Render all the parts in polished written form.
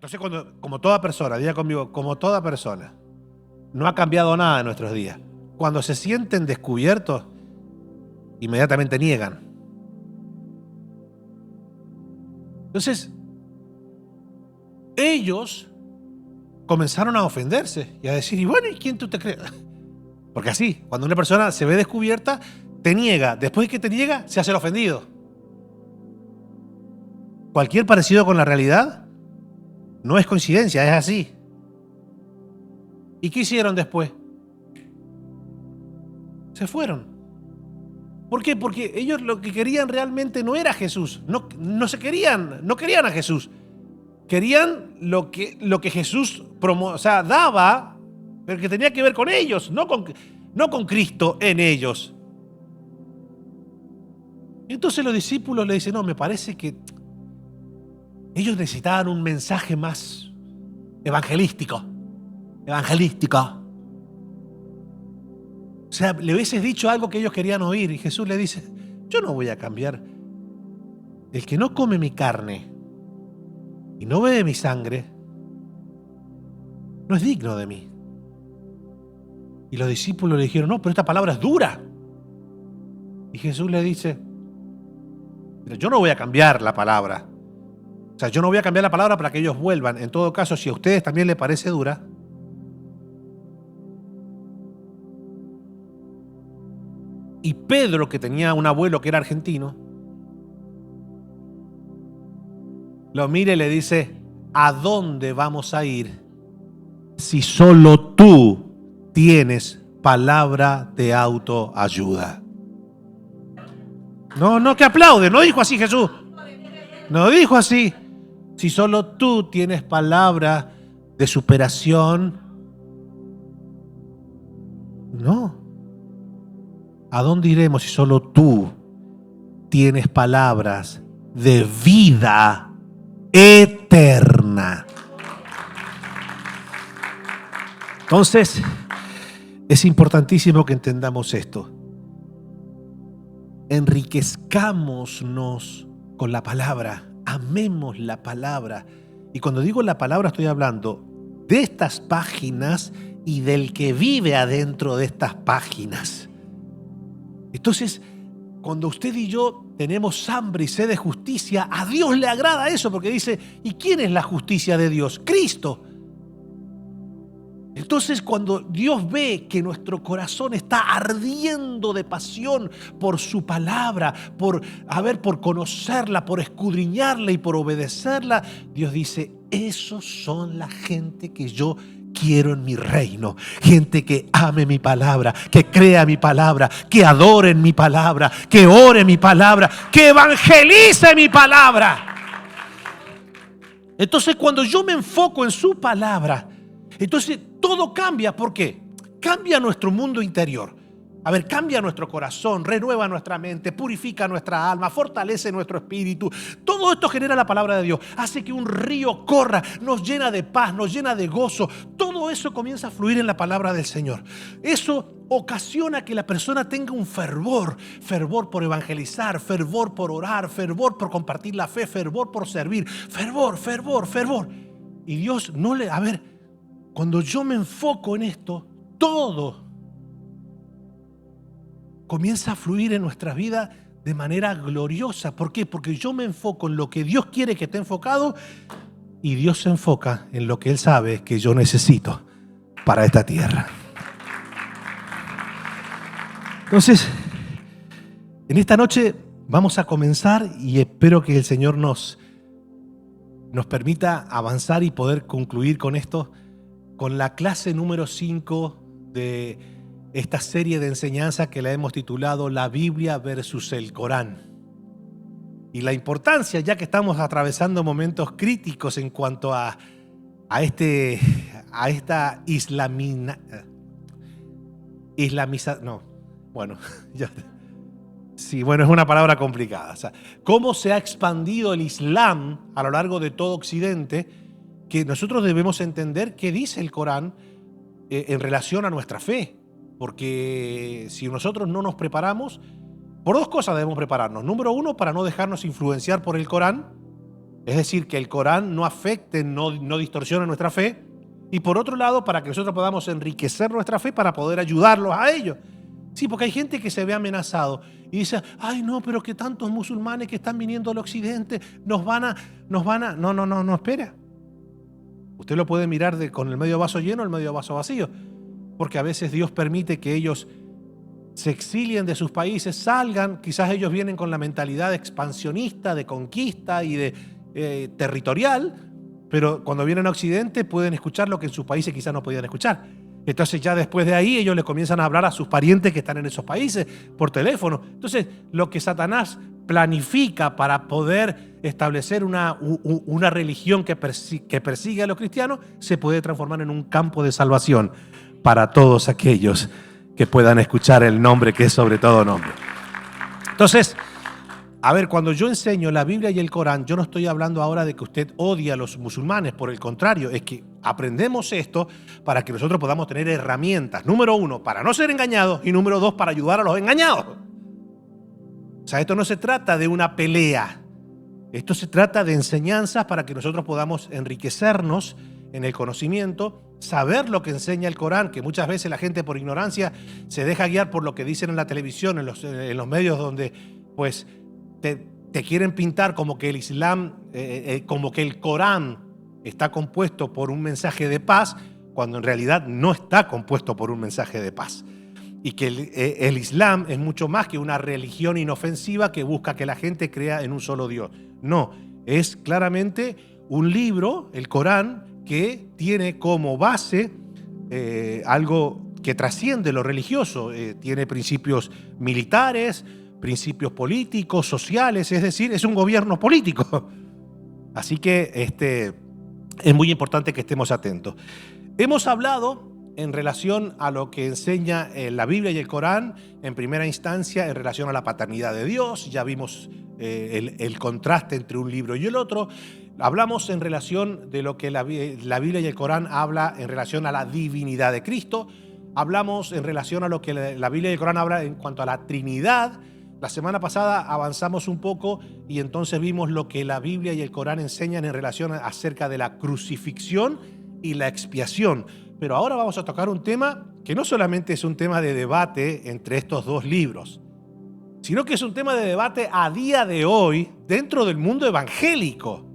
Entonces, como toda persona, diga conmigo, como toda persona, no ha cambiado nada en nuestros días. Cuando se sienten descubiertos, inmediatamente niegan. Entonces, ellos comenzaron a ofenderse y a decir, y bueno, ¿y quién tú te crees? Porque así, cuando una persona se ve descubierta, te niega. Después de que te niega, se hace el ofendido. Cualquier parecido con la realidad no es coincidencia, es así. ¿Y qué hicieron después? Se fueron. ¿Por qué? Porque ellos lo que querían realmente no era Jesús. No querían a Jesús. Querían lo que Jesús daba, pero que tenía que ver con ellos, no con Cristo en ellos. Entonces los discípulos le dicen, no, me parece que ellos necesitaban un mensaje más evangelístico. O sea, le hubieses dicho algo que ellos querían oír y Jesús le dice, yo no voy a cambiar. El que no come mi carne y no bebe mi sangre, no es digno de mí. Y los discípulos le dijeron, no, pero esta palabra es dura. Y Jesús le dice, pero yo no voy a cambiar la palabra. O sea, yo no voy a cambiar la palabra para que ellos vuelvan. En todo caso, si a ustedes también les parece dura, y Pedro, que tenía un abuelo que era argentino, lo mira y le dice, ¿a dónde vamos a ir si solo tú tienes palabra de autoayuda? No, que aplaude, no dijo así Jesús. No dijo así. Si solo tú tienes palabra de superación, no. ¿A dónde iremos si solo tú tienes palabras de vida eterna? Entonces, es importantísimo que entendamos esto. Enriquezcámonos con la palabra, amemos la palabra. Y cuando digo la palabra estoy hablando de estas páginas y del que vive adentro de estas páginas. Entonces, cuando usted y yo tenemos hambre y sed de justicia, a Dios le agrada eso, porque dice, ¿y quién es la justicia de Dios? Cristo. Entonces, cuando Dios ve que nuestro corazón está ardiendo de pasión por su palabra, por conocerla, por escudriñarla y por obedecerla, Dios dice, esos son la gente que yo quiero en mi reino. Gente que ame mi palabra, que crea mi palabra, que adore mi palabra, que ore mi palabra, que evangelice mi palabra. Entonces, cuando yo me enfoco en su palabra, entonces todo cambia. ¿Por qué? Cambia nuestro mundo interior. Cambia nuestro corazón, renueva nuestra mente, purifica nuestra alma, fortalece nuestro espíritu. Todo esto genera la palabra de Dios. Hace que un río corra, nos llena de paz, nos llena de gozo. Todo eso comienza a fluir en la palabra del Señor. Eso ocasiona que la persona tenga un fervor por evangelizar, fervor por orar, fervor por compartir la fe, fervor por servir, fervor. Y Dios cuando yo me enfoco en esto, todo comienza a fluir en nuestra vida de manera gloriosa. ¿Por qué? Porque yo me enfoco en lo que Dios quiere que esté enfocado y Dios se enfoca en lo que Él sabe que yo necesito para esta tierra. Entonces, en esta noche vamos a comenzar y espero que el Señor nos permita avanzar y poder concluir con esto, con la clase número 5 de esta serie de enseñanzas que la hemos titulado La Biblia versus el Corán. Y la importancia, ya que estamos atravesando momentos críticos en cuanto a esta es una palabra complicada. O sea, cómo se ha expandido el Islam a lo largo de todo Occidente, que nosotros debemos entender qué dice el Corán en relación a nuestra fe. Porque si nosotros no nos preparamos, por dos cosas debemos prepararnos. Número uno, para no dejarnos influenciar por el Corán. Es decir, que el Corán no afecte, no distorsione nuestra fe. Y por otro lado, para que nosotros podamos enriquecer nuestra fe para poder ayudarlos a ellos. Sí, porque hay gente que se ve amenazado y dice, ay no, pero que tantos musulmanes que están viniendo al occidente nos van a... No, espera. Usted lo puede mirar con el medio vaso lleno o el medio vaso vacío. Porque a veces Dios permite que ellos se exilien de sus países, salgan, quizás ellos vienen con la mentalidad expansionista, de conquista y de territorial, pero cuando vienen a Occidente pueden escuchar lo que en sus países quizás no podían escuchar. Entonces ya después de ahí ellos le comienzan a hablar a sus parientes que están en esos países por teléfono. Entonces lo que Satanás planifica para poder establecer una religión que persigue a los cristianos se puede transformar en un campo de salvación para todos aquellos que puedan escuchar el nombre que es sobre todo nombre. Entonces, a ver, cuando yo enseño la Biblia y el Corán, yo no estoy hablando ahora de que usted odie a los musulmanes, por el contrario, es que aprendemos esto para que nosotros podamos tener herramientas. Número 1, para no ser engañados, y número 2, para ayudar a los engañados. O sea, esto no se trata de una pelea. Esto se trata de enseñanzas para que nosotros podamos enriquecernos en el conocimiento, saber lo que enseña el Corán, que muchas veces la gente por ignorancia se deja guiar por lo que dicen en la televisión, en los medios donde pues te quieren pintar como que el Islam, como que el Corán está compuesto por un mensaje de paz, cuando en realidad no está compuesto por un mensaje de paz. Y que el Islam es mucho más que una religión inofensiva que busca que la gente crea en un solo Dios. No, es claramente un libro, el Corán, que tiene como base algo que trasciende lo religioso. Tiene principios militares, principios políticos, sociales, es decir, es un gobierno político. Así que es muy importante que estemos atentos. Hemos hablado en relación a lo que enseña la Biblia y el Corán, en primera instancia en relación a la paternidad de Dios. Ya vimos el contraste entre un libro y el otro. Hablamos en relación de lo que la Biblia y el Corán habla en relación a la divinidad de Cristo. Hablamos en relación a lo que la Biblia y el Corán habla en cuanto a la Trinidad. La semana pasada avanzamos un poco y entonces vimos lo que la Biblia y el Corán enseñan en relación acerca de la crucifixión y la expiación. Pero ahora vamos a tocar un tema que no solamente es un tema de debate entre estos dos libros, sino que es un tema de debate a día de hoy dentro del mundo evangélico.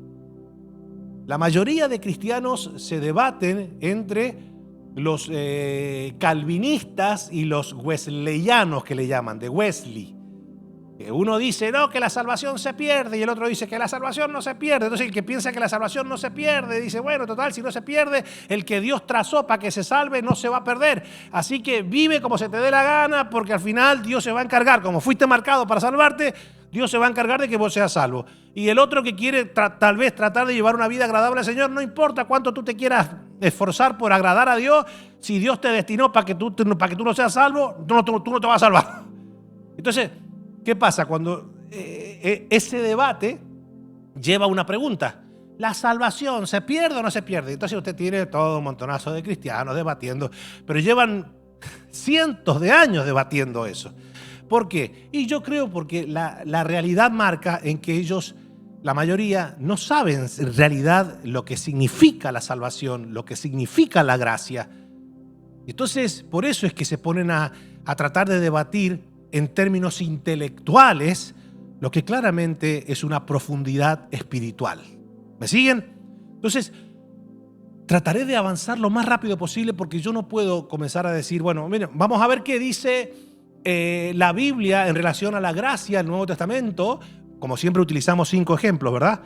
La mayoría de cristianos se debaten entre los calvinistas y los wesleyanos, que le llaman, de Wesley. Uno dice, no, que la salvación se pierde, y el otro dice que la salvación no se pierde. Entonces el que piensa que la salvación no se pierde dice, bueno, total, si no se pierde, el que Dios trazó para que se salve no se va a perder. Así que vive como se te dé la gana, porque al final Dios se va a encargar. Como fuiste marcado para salvarte, Dios se va a encargar de que vos seas salvo. Y el otro que quiere tal vez tratar de llevar una vida agradable al Señor, no importa cuánto tú te quieras esforzar por agradar a Dios, si Dios te destinó para que tú no seas salvo, tú no te vas a salvar. Entonces, ¿qué pasa? Cuando ese debate lleva a una pregunta, ¿la salvación se pierde o no se pierde? Entonces usted tiene todo un montonazo de cristianos debatiendo, pero llevan cientos de años debatiendo eso. ¿Por qué? Y yo creo porque la realidad marca en que ellos, la mayoría, no saben en realidad lo que significa la salvación, lo que significa la gracia. Entonces, por eso es que se ponen a tratar de debatir en términos intelectuales, lo que claramente es una profundidad espiritual. ¿Me siguen? Entonces, trataré de avanzar lo más rápido posible porque yo no puedo comenzar a decir, bueno, miren, vamos a ver qué dice la Biblia en relación a la gracia del Nuevo Testamento. Como siempre utilizamos 5 ejemplos, ¿verdad?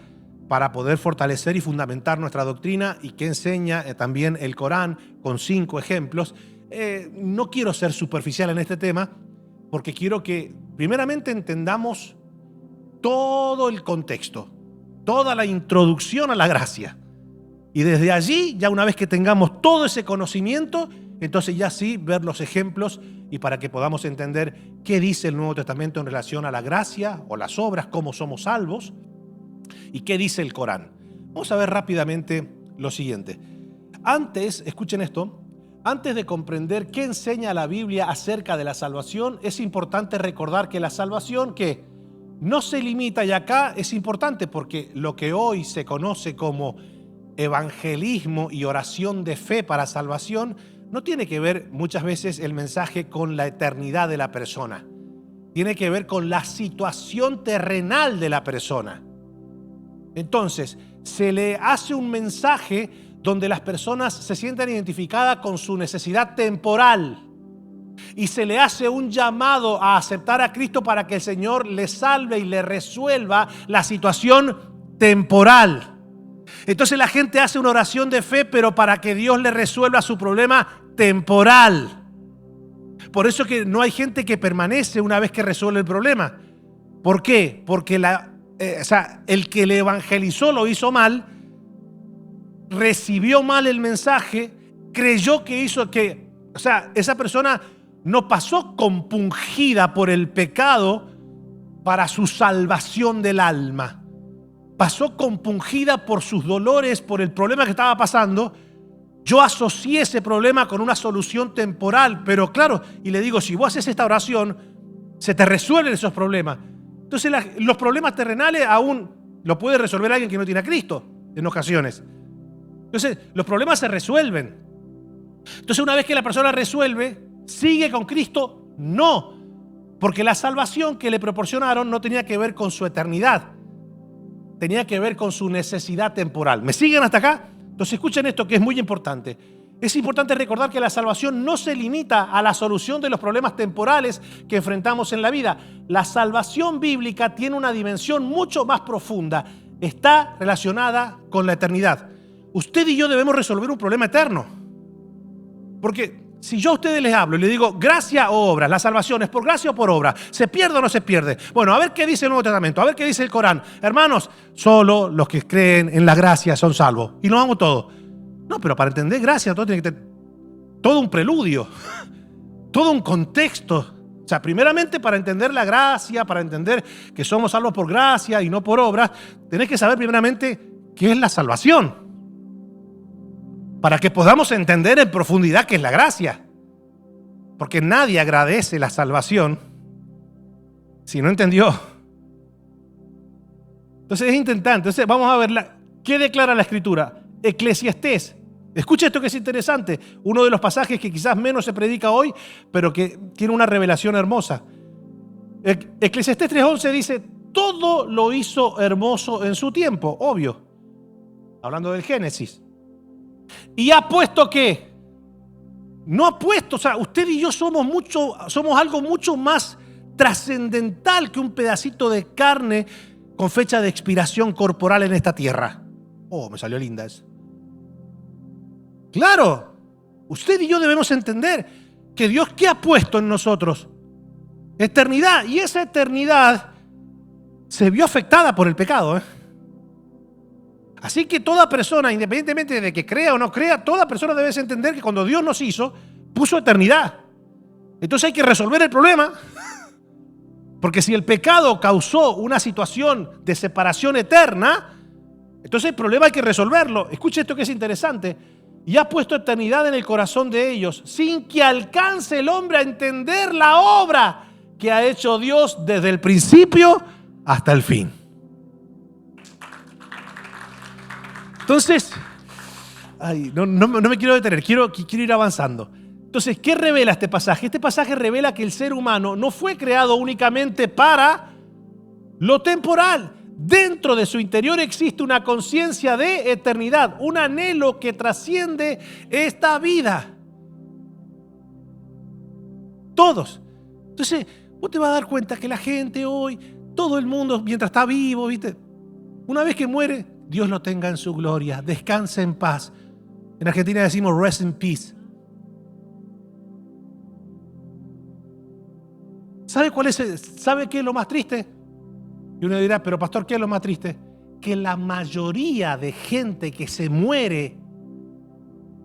Para poder fortalecer y fundamentar nuestra doctrina, y que enseña también el Corán con 5 ejemplos. No quiero ser superficial en este tema, porque quiero que primeramente entendamos todo el contexto, toda la introducción a la gracia. Y desde allí, ya una vez que tengamos todo ese conocimiento, entonces ya sí ver los ejemplos y para que podamos entender qué dice el Nuevo Testamento en relación a la gracia o las obras, cómo somos salvos y qué dice el Corán. Vamos a ver rápidamente lo siguiente. Antes, escuchen esto, antes de comprender qué enseña la Biblia acerca de la salvación, es importante recordar que la salvación, ¿qué? no se limita, y acá es importante porque lo que hoy se conoce como evangelismo y oración de fe para salvación, no tiene que ver muchas veces el mensaje con la eternidad de la persona. Tiene que ver con la situación terrenal de la persona. Entonces, se le hace un mensaje donde las personas se sientan identificadas con su necesidad temporal. Y se le hace un llamado a aceptar a Cristo para que el Señor le salve y le resuelva la situación temporal. Entonces la gente hace una oración de fe, pero para que Dios le resuelva su problema temporal. Por eso que no hay gente que permanece una vez que resuelve el problema. ¿Por qué? Porque el que le evangelizó lo hizo mal, recibió mal el mensaje, creyó que esa persona no pasó compungida por el pecado para su salvación del alma. Pasó compungida por sus dolores, por el problema que estaba pasando. Yo asocié ese problema con una solución temporal, pero claro, y le digo, si vos haces esta oración, se te resuelven esos problemas. Entonces los problemas terrenales aún lo puede resolver alguien que no tiene a Cristo en ocasiones. Entonces los problemas se resuelven. Entonces una vez que la persona resuelve, ¿sigue con Cristo? No, porque la salvación que le proporcionaron no tenía que ver con su eternidad, tenía que ver con su necesidad temporal. ¿Me siguen hasta acá? Entonces escuchen esto que es muy importante. Es importante recordar que la salvación no se limita a la solución de los problemas temporales que enfrentamos en la vida. La salvación bíblica tiene una dimensión mucho más profunda. Está relacionada con la eternidad. Usted y yo debemos resolver un problema eterno. Porque si yo a ustedes les hablo y les digo gracia o obra, la salvación es por gracia o por obra, ¿se pierde o no se pierde? Bueno, a ver qué dice el Nuevo Testamento, a ver qué dice el Corán. Hermanos, solo los que creen en la gracia son salvos. Y nos vamos todos. No, pero para entender gracia todo tiene que tener todo un preludio, todo un contexto. O sea, primeramente para entender la gracia, para entender que somos salvos por gracia y no por obra, tenés que saber primeramente qué es la salvación, para que podamos entender en profundidad qué es la gracia. Porque nadie agradece la salvación si no entendió. Entonces es intentante. Entonces vamos a ver qué declara la Escritura. Eclesiastés. Escucha esto que es interesante. Uno de los pasajes que quizás menos se predica hoy, pero que tiene una revelación hermosa. Eclesiastés 3:11 dice, todo lo hizo hermoso en su tiempo. Obvio. Hablando del Génesis. ¿Y ha puesto qué? No ha puesto, o sea, usted y yo somos algo mucho más trascendental que un pedacito de carne con fecha de expiración corporal en esta tierra. Oh, me salió linda eso. Claro, usted y yo debemos entender que Dios, ¿qué ha puesto en nosotros? Eternidad. Y esa eternidad se vio afectada por el pecado, Así que toda persona, independientemente de que crea o no crea, toda persona debe entender que cuando Dios nos hizo, puso eternidad. Entonces hay que resolver el problema. Porque si el pecado causó una situación de separación eterna, entonces el problema hay que resolverlo. Escuche esto que es interesante. Y ha puesto eternidad en el corazón de ellos, sin que alcance el hombre a entender la obra que ha hecho Dios desde el principio hasta el fin. Entonces, no me quiero detener, quiero ir avanzando. Entonces, ¿qué revela este pasaje? Este pasaje revela que el ser humano no fue creado únicamente para lo temporal. Dentro de su interior existe una conciencia de eternidad, un anhelo que trasciende esta vida. Todos. Entonces, vos te vas a dar cuenta que la gente hoy, todo el mundo, mientras está vivo, ¿viste? Una vez que muere, Dios lo tenga en su gloria, descanse en paz. En Argentina decimos rest in peace. ¿Sabe qué es lo más triste? Y uno dirá, pero pastor, ¿qué es lo más triste? Que la mayoría de gente que se muere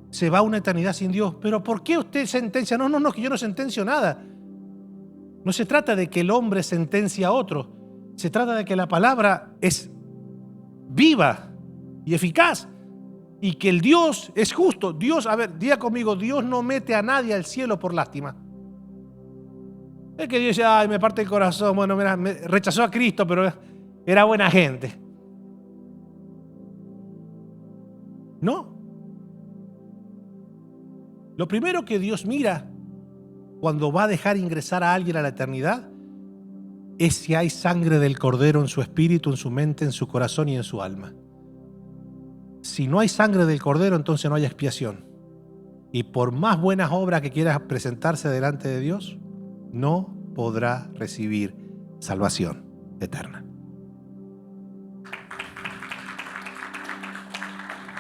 se va a una eternidad sin Dios. ¿Pero por qué usted sentencia? No, que yo no sentencio nada. No se trata de que el hombre sentencia a otro. Se trata de que la palabra es viva y eficaz. Y que el Dios es justo. Dios, a ver, diga conmigo, Dios no mete a nadie al cielo por lástima. Es que Dios dice, ay, me parte el corazón. Bueno, mira, me rechazó a Cristo, pero era buena gente. No. Lo primero que Dios mira cuando va a dejar ingresar a alguien a la eternidad es si hay sangre del Cordero en su espíritu, en su mente, en su corazón y en su alma. Si no hay sangre del Cordero, entonces no hay expiación. Y por más buenas obras que quieras presentarse delante de Dios, no podrá recibir salvación eterna.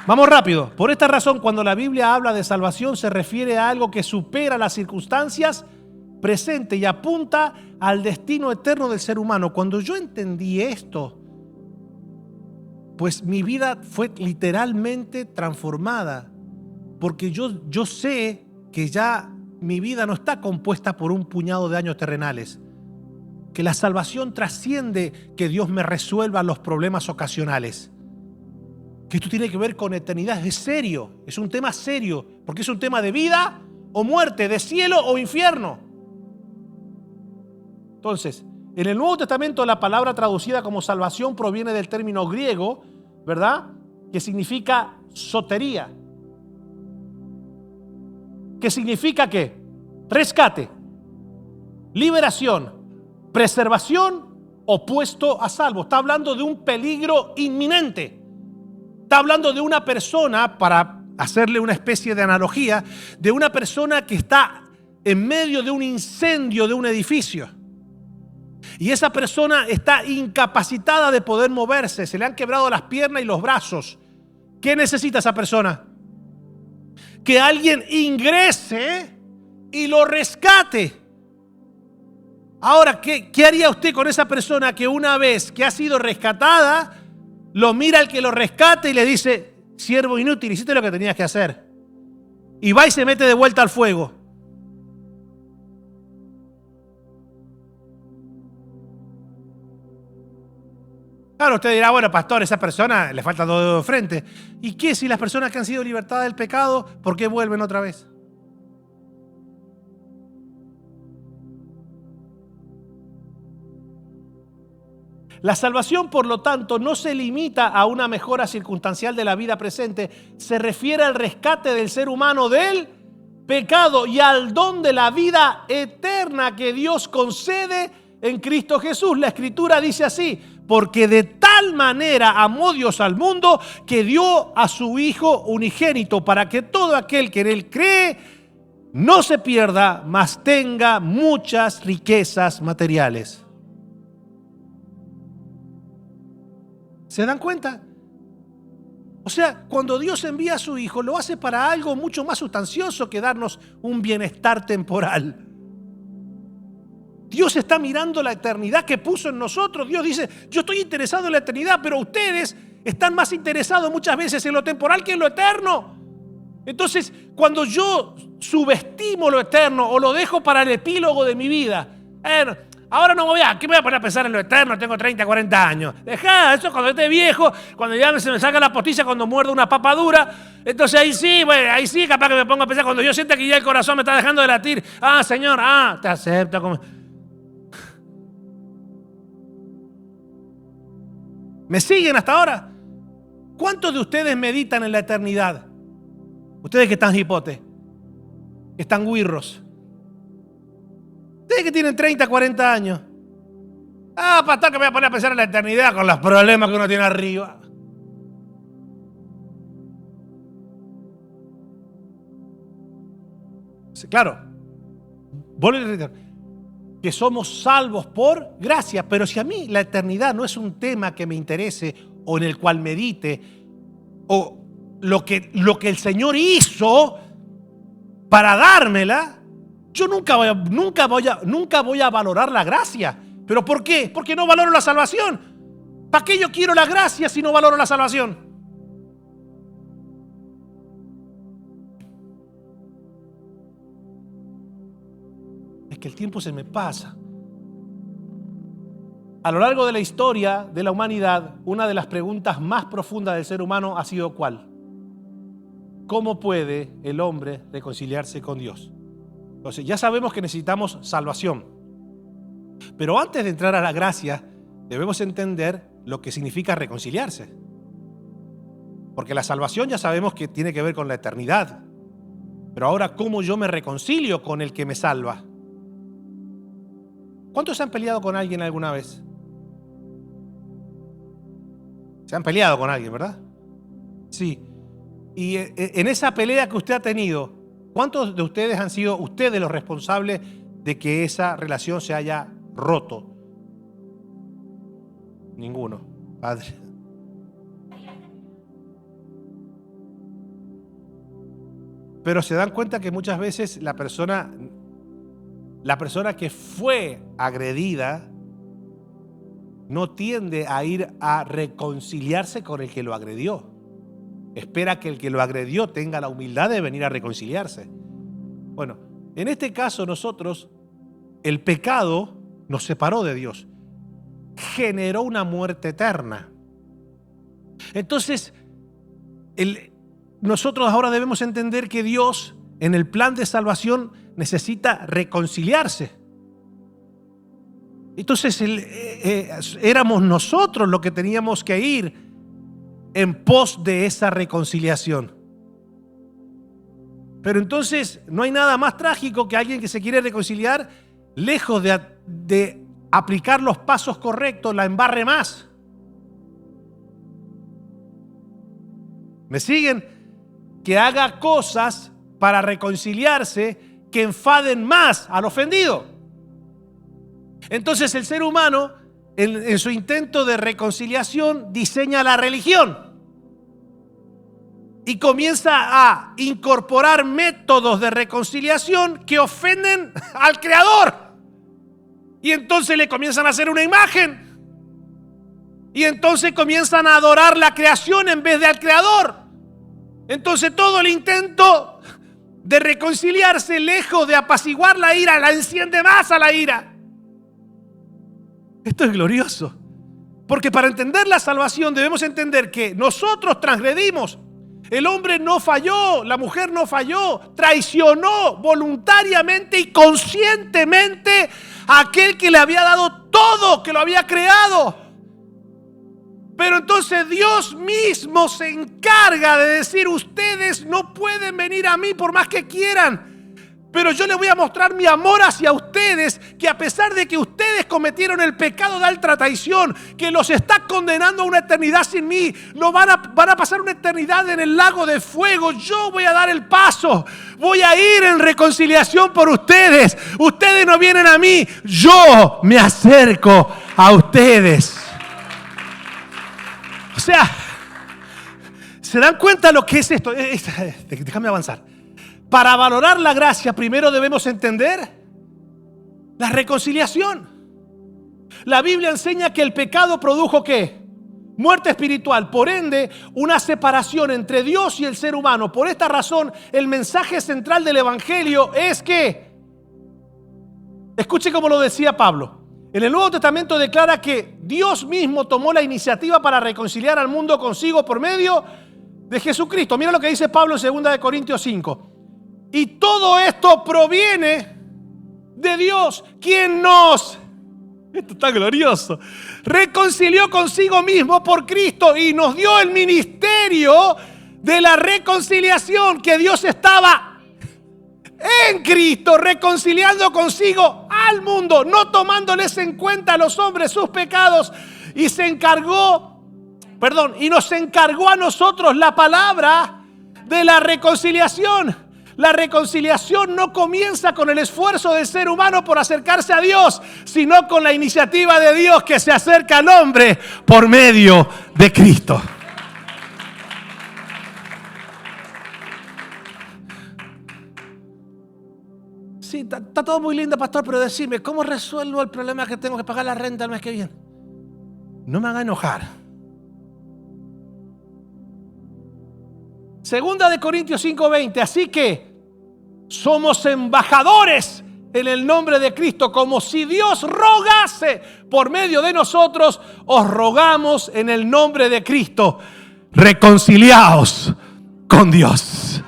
Vamos rápido. Por esta razón, cuando la Biblia habla de salvación, se refiere a algo que supera las circunstancias presentes y apunta al destino eterno del ser humano. Cuando yo entendí esto, pues mi vida fue literalmente transformada, porque yo sé que ya mi vida no está compuesta por un puñado de años terrenales, que la salvación trasciende que Dios me resuelva los problemas ocasionales, que esto tiene que ver con eternidad. Es serio, es un tema serio, porque es un tema de vida o muerte, de cielo o infierno. Entonces, en el Nuevo Testamento la palabra traducida como salvación proviene del término griego, ¿verdad?, que significa sotería. ¿Qué significa qué? Rescate, liberación, preservación o puesto a salvo. Está hablando de un peligro inminente. Está hablando de una persona, para hacerle una especie de analogía, de una persona que está en medio de un incendio de un edificio. Y esa persona está incapacitada de poder moverse, se le han quebrado las piernas y los brazos. ¿Qué necesita esa persona? Que alguien ingrese y lo rescate. Ahora, ¿qué haría usted con esa persona que una vez que ha sido rescatada, lo mira al que lo rescate y le dice, siervo inútil, hiciste lo que tenías que hacer? Y va y se mete de vuelta al fuego. Claro, usted dirá, bueno, pastor, esa persona le falta dos dedos de frente. ¿Y qué si las personas que han sido libertadas del pecado, por qué vuelven otra vez? La salvación, por lo tanto, no se limita a una mejora circunstancial de la vida presente, se refiere al rescate del ser humano del pecado y al don de la vida eterna que Dios concede en Cristo Jesús. La Escritura dice así: porque de tal manera amó Dios al mundo que dio a su Hijo unigénito, para que todo aquel que en Él cree no se pierda, mas tenga muchas riquezas materiales. ¿Se dan cuenta? O sea, cuando Dios envía a su Hijo, lo hace para algo mucho más sustancioso que darnos un bienestar temporal. Dios está mirando la eternidad que puso en nosotros. Dios dice, yo estoy interesado en la eternidad, pero ustedes están más interesados muchas veces en lo temporal que en lo eterno. Entonces, cuando yo subestimo lo eterno o lo dejo para el epílogo de mi vida, ahora no ¿qué me voy a poner a pensar en lo eterno? Tengo 30, 40 años. Dejá, eso cuando esté viejo, cuando ya se me salga la postilla, cuando muerda una papa dura. Entonces ahí sí, capaz que me pongo a pensar, cuando yo sienta que ya el corazón me está dejando de latir. Señor, te acepto como... ¿Me siguen hasta ahora? ¿Cuántos de ustedes meditan en la eternidad? Ustedes que están hipotes, que están guirros. Ustedes que tienen 30, 40 años. Pastor, que me voy a poner a pensar en la eternidad con los problemas que uno tiene arriba. Sí, claro, vuelvo a reiterar que somos salvos por gracia, pero si a mí la eternidad no es un tema que me interese o en el cual medite, o lo que el Señor hizo para dármela, yo nunca voy a valorar la gracia. ¿Pero por qué? Porque no valoro la salvación. ¿Para qué yo quiero la gracia si no valoro la salvación? Es que el tiempo se me pasa. A lo largo de la historia de la humanidad, una de las preguntas más profundas del ser humano ha sido ¿cuál? ¿Cómo puede el hombre reconciliarse con Dios? Entonces ya sabemos que necesitamos salvación. Pero antes de entrar a la gracia, debemos entender lo que significa reconciliarse. Porque la salvación ya sabemos que tiene que ver con la eternidad. Pero ahora, ¿cómo yo me reconcilio con el que me salva? ¿Cuántos se han peleado con alguien alguna vez? Se han peleado con alguien, ¿verdad? Sí. Y en esa pelea que usted ha tenido, ¿cuántos de ustedes han sido ustedes los responsables de que esa relación se haya roto? Ninguno, Padre. Pero se dan cuenta que muchas veces la persona que fue agredida no tiende a ir a reconciliarse con el que lo agredió. Espera que el que lo agredió tenga la humildad de venir a reconciliarse. Bueno, en este caso nosotros, el pecado nos separó de Dios, generó una muerte eterna. Entonces, nosotros ahora debemos entender que Dios, en el plan de salvación, necesita reconciliarse. Entonces, éramos nosotros los que teníamos que ir en pos de esa reconciliación. Pero entonces, no hay nada más trágico que alguien que se quiere reconciliar, lejos de aplicar los pasos correctos, la embarre más. ¿Me siguen? Que haga cosas para reconciliarse que enfaden más al ofendido. Entonces el ser humano, en su intento de reconciliación, diseña la religión y comienza a incorporar métodos de reconciliación que ofenden al Creador. Y entonces le comienzan a hacer una imagen. Y entonces comienzan a adorar la creación en vez de al Creador. Entonces todo el intento de reconciliarse, lejos de apaciguar la ira, la enciende más a la ira. Esto es glorioso. Porque para entender la salvación debemos entender que nosotros transgredimos. El hombre no falló, la mujer no falló, traicionó voluntariamente y conscientemente a aquel que le había dado todo, que lo había creado. Pero entonces Dios mismo se encarga de decir: ustedes no pueden venir a mí por más que quieran, pero yo les voy a mostrar mi amor hacia ustedes, que a pesar de que ustedes cometieron el pecado de alta traición, que los está condenando a una eternidad sin mí, van a pasar una eternidad en el lago de fuego, yo voy a dar el paso, voy a ir en reconciliación por ustedes. Ustedes no vienen a mí, yo me acerco a ustedes. O sea, ¿se dan cuenta lo que es esto? Déjame avanzar. Para valorar la gracia, primero debemos entender la reconciliación. La Biblia enseña que el pecado produjo ¿qué? Muerte espiritual. Por ende, una separación entre Dios y el ser humano. Por esta razón, el mensaje central del Evangelio es que, escuche cómo lo decía Pablo. En el Nuevo Testamento declara que Dios mismo tomó la iniciativa para reconciliar al mundo consigo por medio de Jesucristo. Mira lo que dice Pablo en 2 Corintios 5. Y todo esto proviene de Dios, quien esto está glorioso, reconcilió consigo mismo por Cristo y nos dio el ministerio de la reconciliación, que Dios estaba en Cristo, reconciliando consigo al mundo, no tomándoles en cuenta a los hombres sus pecados, y nos encargó a nosotros la palabra de la reconciliación. La reconciliación no comienza con el esfuerzo del ser humano por acercarse a Dios, sino con la iniciativa de Dios que se acerca al hombre por medio de Cristo. Sí, está todo muy lindo, pastor, pero decime, ¿cómo resuelvo el problema que tengo que pagar la renta el mes que viene? No me haga enojar. 2 Corintios 5:20, así que somos embajadores en el nombre de Cristo, como si Dios rogase por medio de nosotros, os rogamos en el nombre de Cristo, reconciliaos con Dios.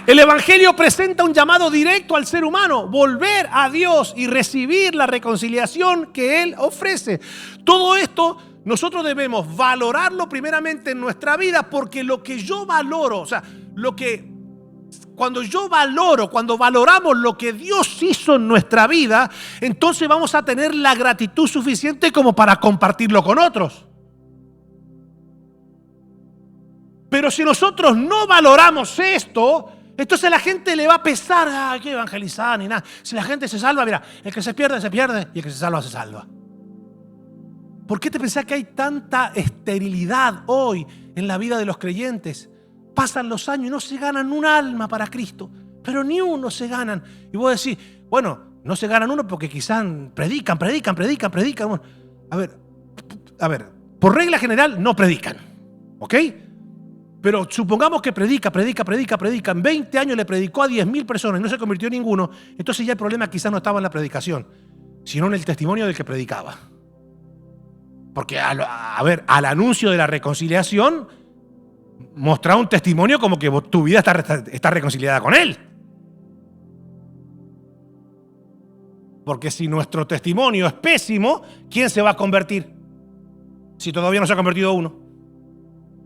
El Evangelio presenta un llamado directo al ser humano, volver a Dios y recibir la reconciliación que Él ofrece. Todo esto nosotros debemos valorarlo primeramente en nuestra vida, porque lo que yo valoro, cuando valoramos lo que Dios hizo en nuestra vida, entonces vamos a tener la gratitud suficiente como para compartirlo con otros. Pero si nosotros no valoramos esto, entonces la gente le va a pesar, hay que evangelizar ni nada. Si la gente se salva, mira, el que se pierde, y el que se salva, se salva. ¿Por qué te pensás que hay tanta esterilidad hoy en la vida de los creyentes? Pasan los años y no se ganan un alma para Cristo, pero ni uno se ganan. Y vos decís, bueno, no se ganan uno porque quizás predican. Bueno, a ver, por regla general no predican, ¿ok? Pero supongamos que predica. En 20 años le predicó a 10.000 personas y no se convirtió en ninguno. Entonces ya el problema quizás no estaba en la predicación, sino en el testimonio del que predicaba. Porque al anuncio de la reconciliación, mostrar un testimonio como que tu vida está reconciliada con Él. Porque si nuestro testimonio es pésimo, ¿quién se va a convertir? Si todavía no se ha convertido uno.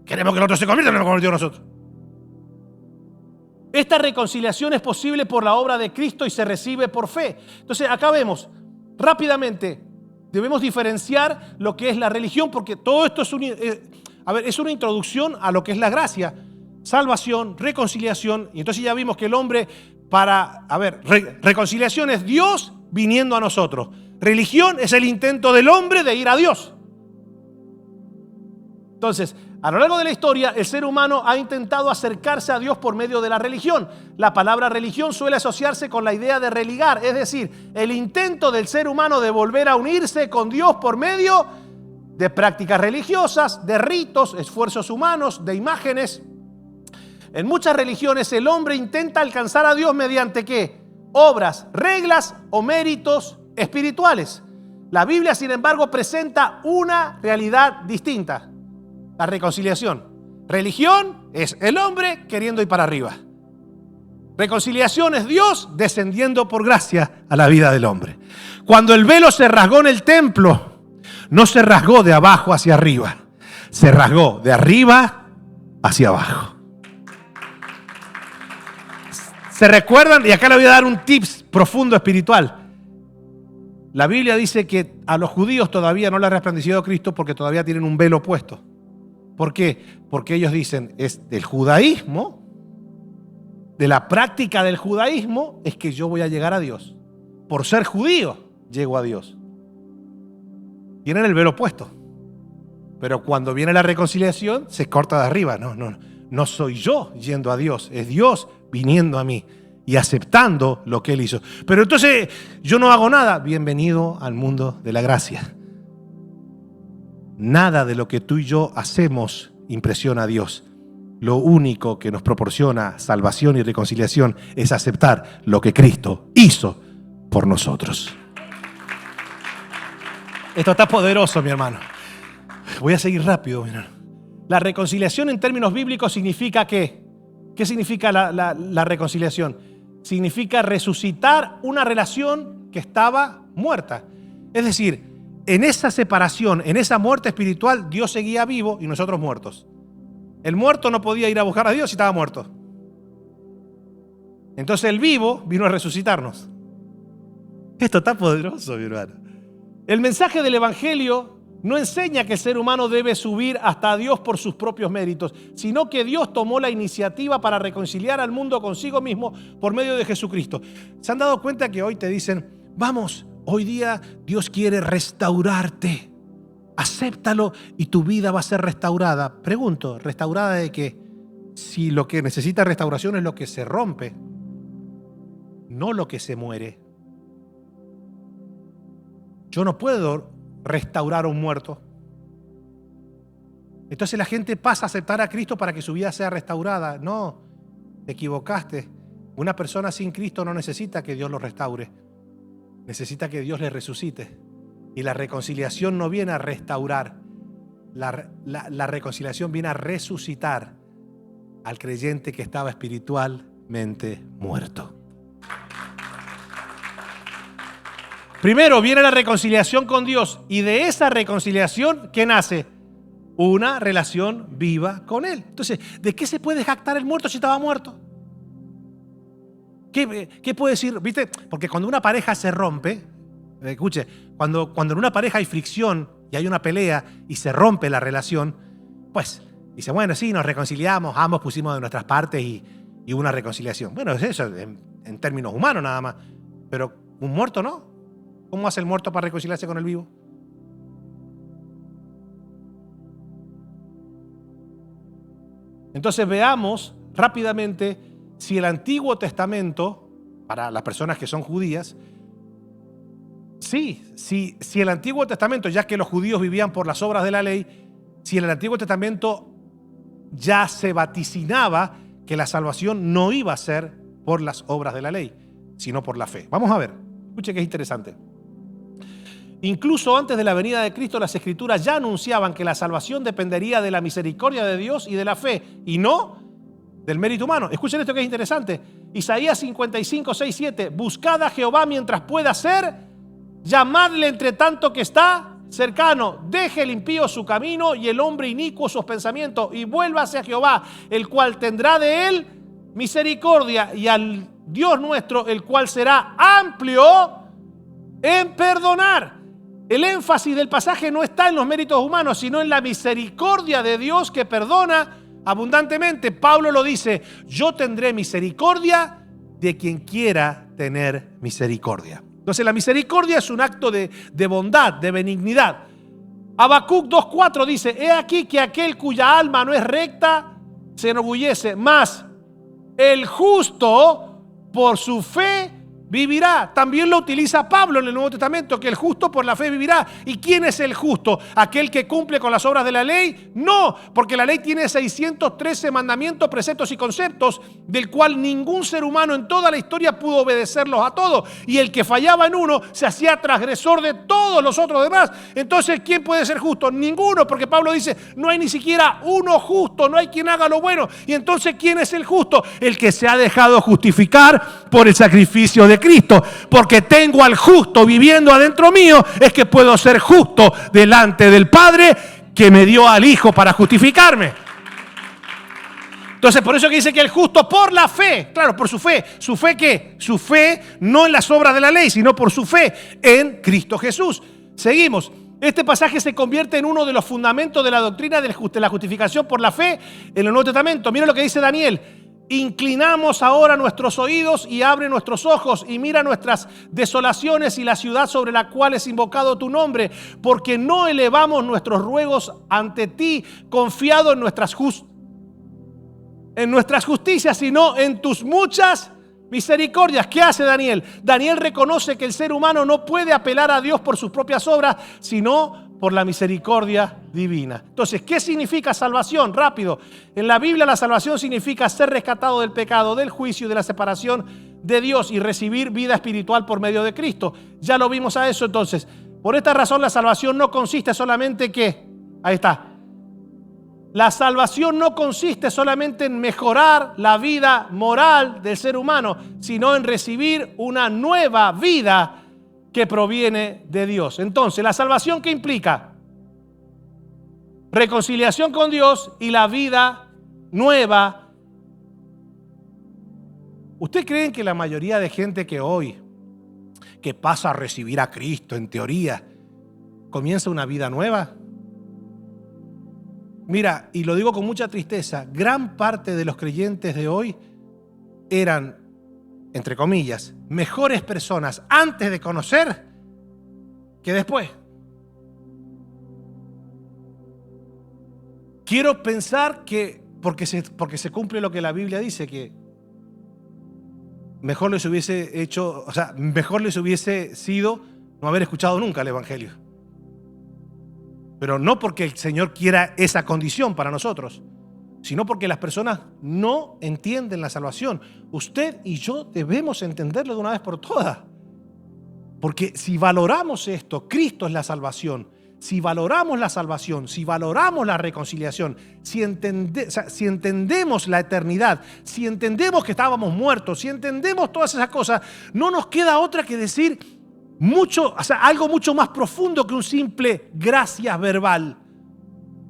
Queremos que el otro se convierta, no nos convirtió a nosotros. Esta reconciliación es posible por la obra de Cristo y se recibe por fe. Entonces acá vemos rápidamente, debemos diferenciar lo que es la religión, porque todo esto es una introducción a lo que es la gracia, salvación, reconciliación. Y entonces ya vimos que el hombre reconciliación es Dios viniendo a nosotros. Religión es el intento del hombre de ir a Dios. Entonces, a lo largo de la historia, el ser humano ha intentado acercarse a Dios por medio de la religión. La palabra religión suele asociarse con la idea de religar, es decir, el intento del ser humano de volver a unirse con Dios por medio de prácticas religiosas, de ritos, esfuerzos humanos, de imágenes. En muchas religiones el hombre intenta alcanzar a Dios mediante ¿qué? Obras, reglas o méritos espirituales. La Biblia, sin embargo, presenta una realidad distinta. La reconciliación. Religión es el hombre queriendo ir para arriba. Reconciliación es Dios descendiendo por gracia a la vida del hombre. Cuando el velo se rasgó en el templo, no se rasgó de abajo hacia arriba, se rasgó de arriba hacia abajo. ¿Se recuerdan? Y acá le voy a dar un tips profundo espiritual. La Biblia dice que a los judíos todavía no le ha resplandecido Cristo porque todavía tienen un velo puesto. ¿Por qué? Porque ellos dicen, es del judaísmo, de la práctica del judaísmo, es que yo voy a llegar a Dios. Por ser judío, llego a Dios. Tienen el velo puesto. Pero cuando viene la reconciliación, se corta de arriba. No soy yo yendo a Dios, es Dios viniendo a mí y aceptando lo que Él hizo. Pero entonces yo no hago nada. Bienvenido al mundo de la gracia. Nada de lo que tú y yo hacemos impresiona a Dios. Lo único que nos proporciona salvación y reconciliación es aceptar lo que Cristo hizo por nosotros. Esto está poderoso, mi hermano. Voy a seguir rápido, mi hermano. La reconciliación en términos bíblicos significa ¿qué? ¿Qué significa la reconciliación? Significa resucitar una relación que estaba muerta. Es decir, en esa separación, en esa muerte espiritual, Dios seguía vivo y nosotros muertos. El muerto no podía ir a buscar a Dios si estaba muerto. Entonces el vivo vino a resucitarnos. Esto está poderoso, mi hermano. El mensaje del Evangelio no enseña que el ser humano debe subir hasta Dios por sus propios méritos, sino que Dios tomó la iniciativa para reconciliar al mundo consigo mismo por medio de Jesucristo. ¿Se han dado cuenta que hoy te dicen, vamos, hoy día Dios quiere restaurarte? Acéptalo y tu vida va a ser restaurada. Pregunto, ¿restaurada de qué? Si lo que necesita restauración es lo que se rompe, no lo que se muere. Yo no puedo restaurar a un muerto. Entonces la gente pasa a aceptar a Cristo para que su vida sea restaurada. No, te equivocaste. Una persona sin Cristo no necesita que Dios lo restaure. Necesita que Dios le resucite. Y la reconciliación no viene a restaurar. La reconciliación viene a resucitar al creyente que estaba espiritual muerto. Primero viene la reconciliación con Dios y de esa reconciliación, ¿qué nace? Una relación viva con Él. Entonces, ¿de qué se puede jactar el muerto si estaba muerto? ¿Qué puede decir? ¿Viste? Porque cuando una pareja se rompe, escuche, cuando en una pareja hay fricción y hay una pelea y se rompe la relación, pues dice, bueno, sí, nos reconciliamos, ambos pusimos de nuestras partes y hubo una reconciliación. Bueno, es eso en términos humanos nada más. Pero un muerto no. ¿Cómo hace el muerto para reconciliarse con el vivo? Entonces veamos rápidamente si el Antiguo Testamento, para las personas que son judías, si el Antiguo Testamento, ya que los judíos vivían por las obras de la ley, si en el Antiguo Testamento ya se vaticinaba que la salvación no iba a ser por las obras de la ley, sino por la fe. Vamos a ver, escuche que es interesante. Incluso antes de la venida de Cristo, las Escrituras ya anunciaban que la salvación dependería de la misericordia de Dios y de la fe, y no del mérito humano. Escuchen esto que es interesante. Isaías 55, 6, 7. Buscad a Jehová mientras pueda ser, llamadle entre tanto que está cercano. Deje el impío su camino y el hombre inicuo sus pensamientos, y vuélvase a Jehová, el cual tendrá de él misericordia, y al Dios nuestro, el cual será amplio en perdonar. El énfasis del pasaje no está en los méritos humanos, sino en la misericordia de Dios que perdona abundantemente. Pablo lo dice, yo tendré misericordia de quien quiera tener misericordia. Entonces la misericordia es un acto de bondad, de benignidad. Habacuc 2:4 dice, he aquí que aquel cuya alma no es recta se enorgullece, mas el justo por su fe vivirá. También lo utiliza Pablo en el Nuevo Testamento, que el justo por la fe vivirá. ¿Y quién es el justo? ¿Aquel que cumple con las obras de la ley? No, porque la ley tiene 613 mandamientos, preceptos y conceptos, del cual ningún ser humano en toda la historia pudo obedecerlos a todos. Y el que fallaba en uno se hacía transgresor de todos los otros demás. Entonces, ¿quién puede ser justo? Ninguno, porque Pablo dice, no hay ni siquiera uno justo, no hay quien haga lo bueno. Y entonces, ¿quién es el justo? El que se ha dejado justificar por el sacrificio de Cristo, porque tengo al justo viviendo adentro mío, es que puedo ser justo delante del Padre que me dio al Hijo para justificarme. Entonces, por eso que dice que el justo por la fe, claro, por su fe. ¿Su fe qué? Su fe no en las obras de la ley, sino por su fe en Cristo Jesús. Seguimos. Este pasaje se convierte en uno de los fundamentos de la doctrina de la justificación por la fe en el Nuevo Testamento. Miren lo que dice Daniel. Inclinamos ahora nuestros oídos y abre nuestros ojos y mira nuestras desolaciones y la ciudad sobre la cual es invocado tu nombre, porque no elevamos nuestros ruegos ante ti confiado en nuestras justicias, sino en tus muchas misericordias. ¿Qué hace Daniel? Daniel reconoce que el ser humano no puede apelar a Dios por sus propias obras, sino por la misericordia divina. Entonces, ¿qué significa salvación? Rápido. En la Biblia la salvación significa ser rescatado del pecado, del juicio y de la separación de Dios y recibir vida espiritual por medio de Cristo. Ya lo vimos a eso entonces. Por esta razón la salvación no consiste solamente ¿qué? Ahí está. La salvación no consiste solamente en mejorar la vida moral del ser humano, sino en recibir una nueva vida que proviene de Dios. Entonces, ¿la salvación qué implica? Reconciliación con Dios y la vida nueva. ¿Ustedes creen que la mayoría de gente que hoy, que pasa a recibir a Cristo, en teoría, comienza una vida nueva? Mira, y lo digo con mucha tristeza, gran parte de los creyentes de hoy eran, entre comillas, mejores personas antes de conocer que después. Quiero pensar que, porque se cumple lo que la Biblia dice, que mejor les hubiese hecho, o sea, mejor les hubiese sido no haber escuchado nunca el Evangelio. Pero no porque el Señor quiera esa condición para nosotros, sino porque las personas no entienden la salvación. Usted y yo debemos entenderlo de una vez por todas. Porque si valoramos esto, Cristo es la salvación. si valoramos la salvación, si valoramos la reconciliación, si entendemos la eternidad, si entendemos que estábamos muertos, si entendemos todas esas cosas, no nos queda otra que decir algo mucho más profundo que un simple gracias verbal.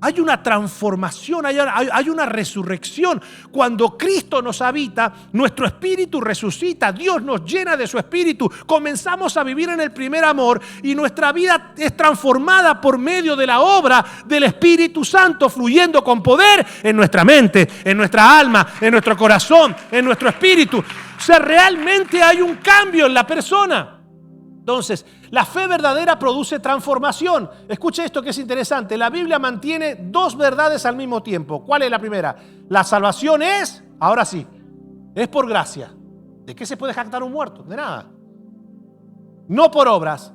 Hay una transformación, hay una resurrección. Cuando Cristo nos habita, nuestro espíritu resucita, Dios nos llena de su espíritu, comenzamos a vivir en el primer amor y nuestra vida es transformada por medio de la obra del Espíritu Santo fluyendo con poder en nuestra mente, en nuestra alma, en nuestro corazón, en nuestro espíritu. O sea, realmente hay un cambio en la persona. Entonces, la fe verdadera produce transformación. Escuche esto que es interesante. La Biblia mantiene dos verdades al mismo tiempo. ¿Cuál es la primera? La salvación es, ahora sí, es por gracia. ¿De qué se puede jactar un muerto? De nada. No por obras.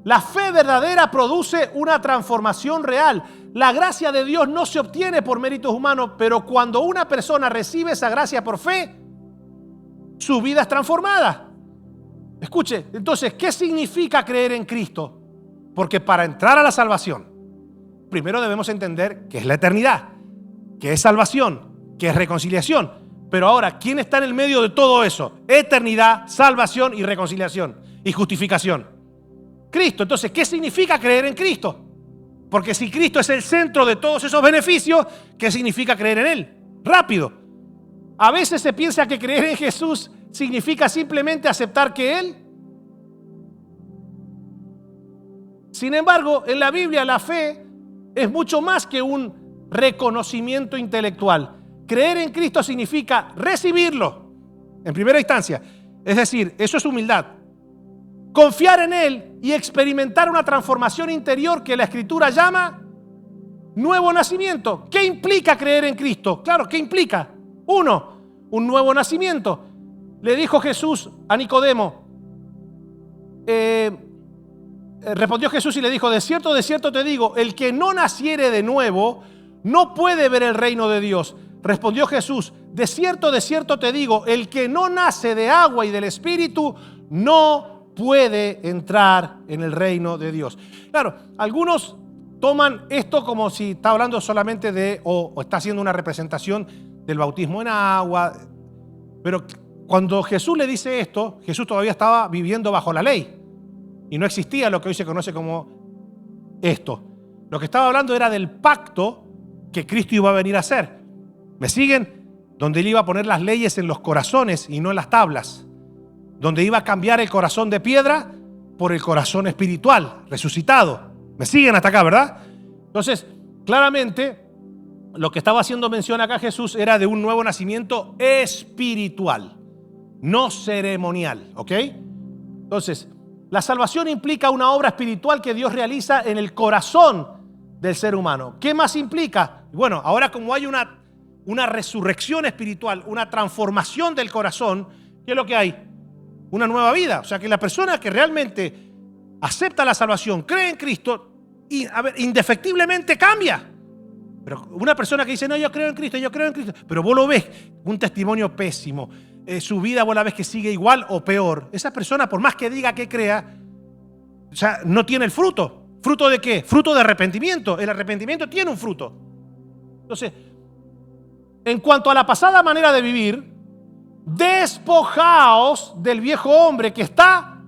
La fe verdadera produce una transformación real. La gracia de Dios no se obtiene por méritos humanos, pero cuando una persona recibe esa gracia por fe, su vida es transformada. Escuche, entonces, ¿qué significa creer en Cristo? Porque para entrar a la salvación, primero debemos entender qué es la eternidad, qué es salvación, qué es reconciliación. Pero ahora, ¿quién está en el medio de todo eso? Eternidad, salvación y reconciliación y justificación. Cristo. Entonces, ¿qué significa creer en Cristo? Porque si Cristo es el centro de todos esos beneficios, ¿qué significa creer en Él? Rápido. A veces se piensa que creer en Jesús significa simplemente aceptar que Él. Sin embargo, en la Biblia la fe es mucho más que un reconocimiento intelectual. Creer en Cristo significa recibirlo en primera instancia. Es decir, eso es humildad. Confiar en Él y experimentar una transformación interior que la Escritura llama nuevo nacimiento. ¿Qué implica creer en Cristo? Claro, ¿qué implica? Uno, un nuevo nacimiento. Le dijo Jesús a Nicodemo, respondió Jesús y le dijo, de cierto te digo, el que no naciere de nuevo no puede ver el reino de Dios. Respondió Jesús, de cierto te digo, el que no nace de agua y del Espíritu no puede entrar en el reino de Dios. Claro, algunos toman esto como si está hablando solamente de, o está haciendo una representación del bautismo en agua, pero cuando Jesús le dice esto, Jesús todavía estaba viviendo bajo la ley y no existía lo que hoy se conoce como esto. Lo que estaba hablando era del pacto que Cristo iba a venir a hacer. ¿Me siguen? Donde Él iba a poner las leyes en los corazones y no en las tablas. Donde iba a cambiar el corazón de piedra por el corazón espiritual, resucitado. ¿Me siguen hasta acá, verdad? Entonces, claramente, lo que estaba haciendo mención acá Jesús era de un nuevo nacimiento espiritual, no ceremonial, ¿ok? Entonces, la salvación implica una obra espiritual que Dios realiza en el corazón del ser humano. ¿Qué más implica? Bueno, ahora como hay una resurrección espiritual, una transformación del corazón, ¿qué es lo que hay? Una nueva vida. O sea, que la persona que realmente acepta la salvación, cree en Cristo, y, indefectiblemente cambia. Pero una persona que dice, no, yo creo en Cristo, pero vos lo ves, un testimonio pésimo, su vida vos la ves que sigue igual o peor. Esa persona, por más que diga que crea, o sea, no tiene el fruto. ¿Fruto de qué? Fruto de arrepentimiento. El arrepentimiento tiene un fruto. Entonces, en cuanto a la pasada manera de vivir, despojaos del viejo hombre que está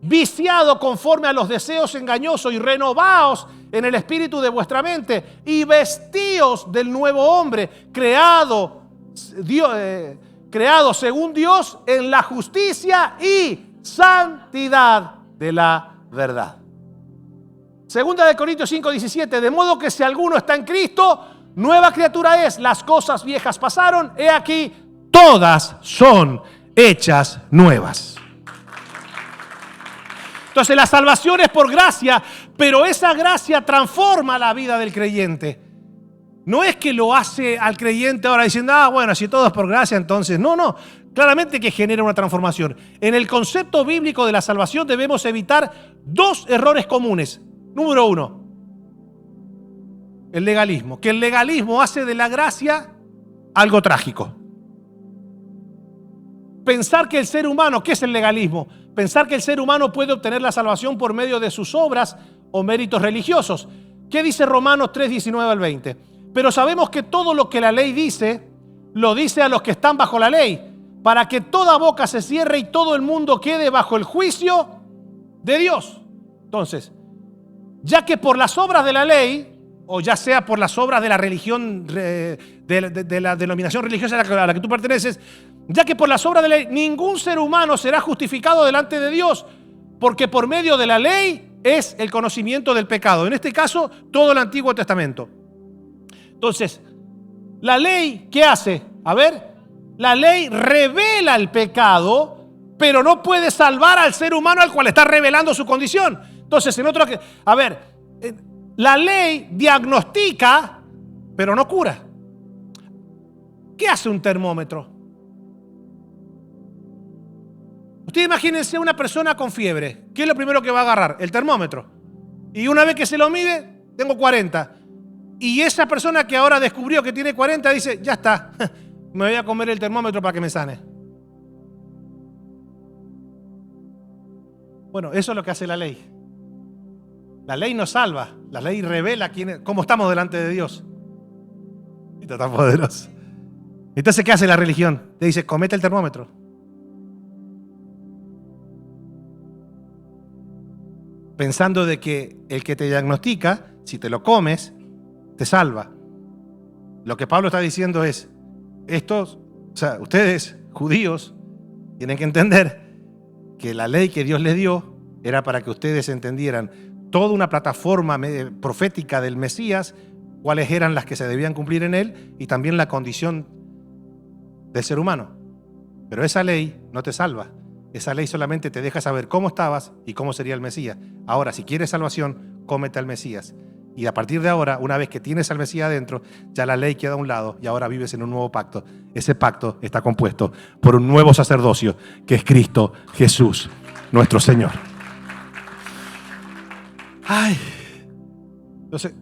viciado conforme a los deseos engañosos y renovaos en el espíritu de vuestra mente y vestíos del nuevo hombre creado según Dios en la justicia y santidad de la verdad. Segunda de Corintios 5:17, de modo que si alguno está en Cristo, nueva criatura es, las cosas viejas pasaron, he aquí, todas son hechas nuevas. Entonces la salvación es por gracia, pero esa gracia transforma la vida del creyente. No es que lo hace al creyente ahora diciendo, bueno, si todo es por gracia, entonces. No, claramente que genera una transformación. En el concepto bíblico de la salvación debemos evitar dos errores comunes. Número uno, el legalismo. Que el legalismo hace de la gracia algo trágico. Pensar que el ser humano, ¿qué es el legalismo? Pensar que el ser humano puede obtener la salvación por medio de sus obras o méritos religiosos. ¿Qué dice Romanos 3, 19 al 20? Pero sabemos que todo lo que la ley dice, lo dice a los que están bajo la ley, para que toda boca se cierre y todo el mundo quede bajo el juicio de Dios. Entonces, ya que por las obras de la ley, o ya sea por las obras de la religión, de la denominación religiosa a la que tú perteneces, ya que por las obras de la ley ningún ser humano será justificado delante de Dios, porque por medio de la ley es el conocimiento del pecado. En este caso, todo el Antiguo Testamento. Entonces, la ley, ¿qué hace? A ver, la ley revela el pecado, pero no puede salvar al ser humano al cual está revelando su condición. Entonces, la ley diagnostica, pero no cura. ¿Qué hace un termómetro? Ustedes imagínense una persona con fiebre. ¿Qué es lo primero que va a agarrar? El termómetro. Y una vez que se lo mide, tengo 40. Y esa persona que ahora descubrió que tiene 40 dice, ya está, me voy a comer el termómetro para que me sane. Bueno, eso es lo que hace la ley. La ley nos salva, la ley revela cómo estamos delante de Dios. Esto está poderoso. Entonces, ¿qué hace la religión? Te dice, comete el termómetro. Pensando de que el que te diagnostica, si te lo comes, te salva. Lo que Pablo está diciendo es, ustedes, judíos, tienen que entender que la ley que Dios les dio era para que ustedes entendieran toda una plataforma profética del Mesías, cuáles eran las que se debían cumplir en él y también la condición del ser humano. Pero esa ley no te salva. Esa ley solamente te deja saber cómo estabas y cómo sería el Mesías. Ahora, si quieres salvación, cómete al Mesías. Y a partir de ahora, una vez que tienes al Mesías adentro, ya la ley queda a un lado y ahora vives en un nuevo pacto. Ese pacto está compuesto por un nuevo sacerdocio, que es Cristo Jesús, nuestro Señor. Ay. Entonces,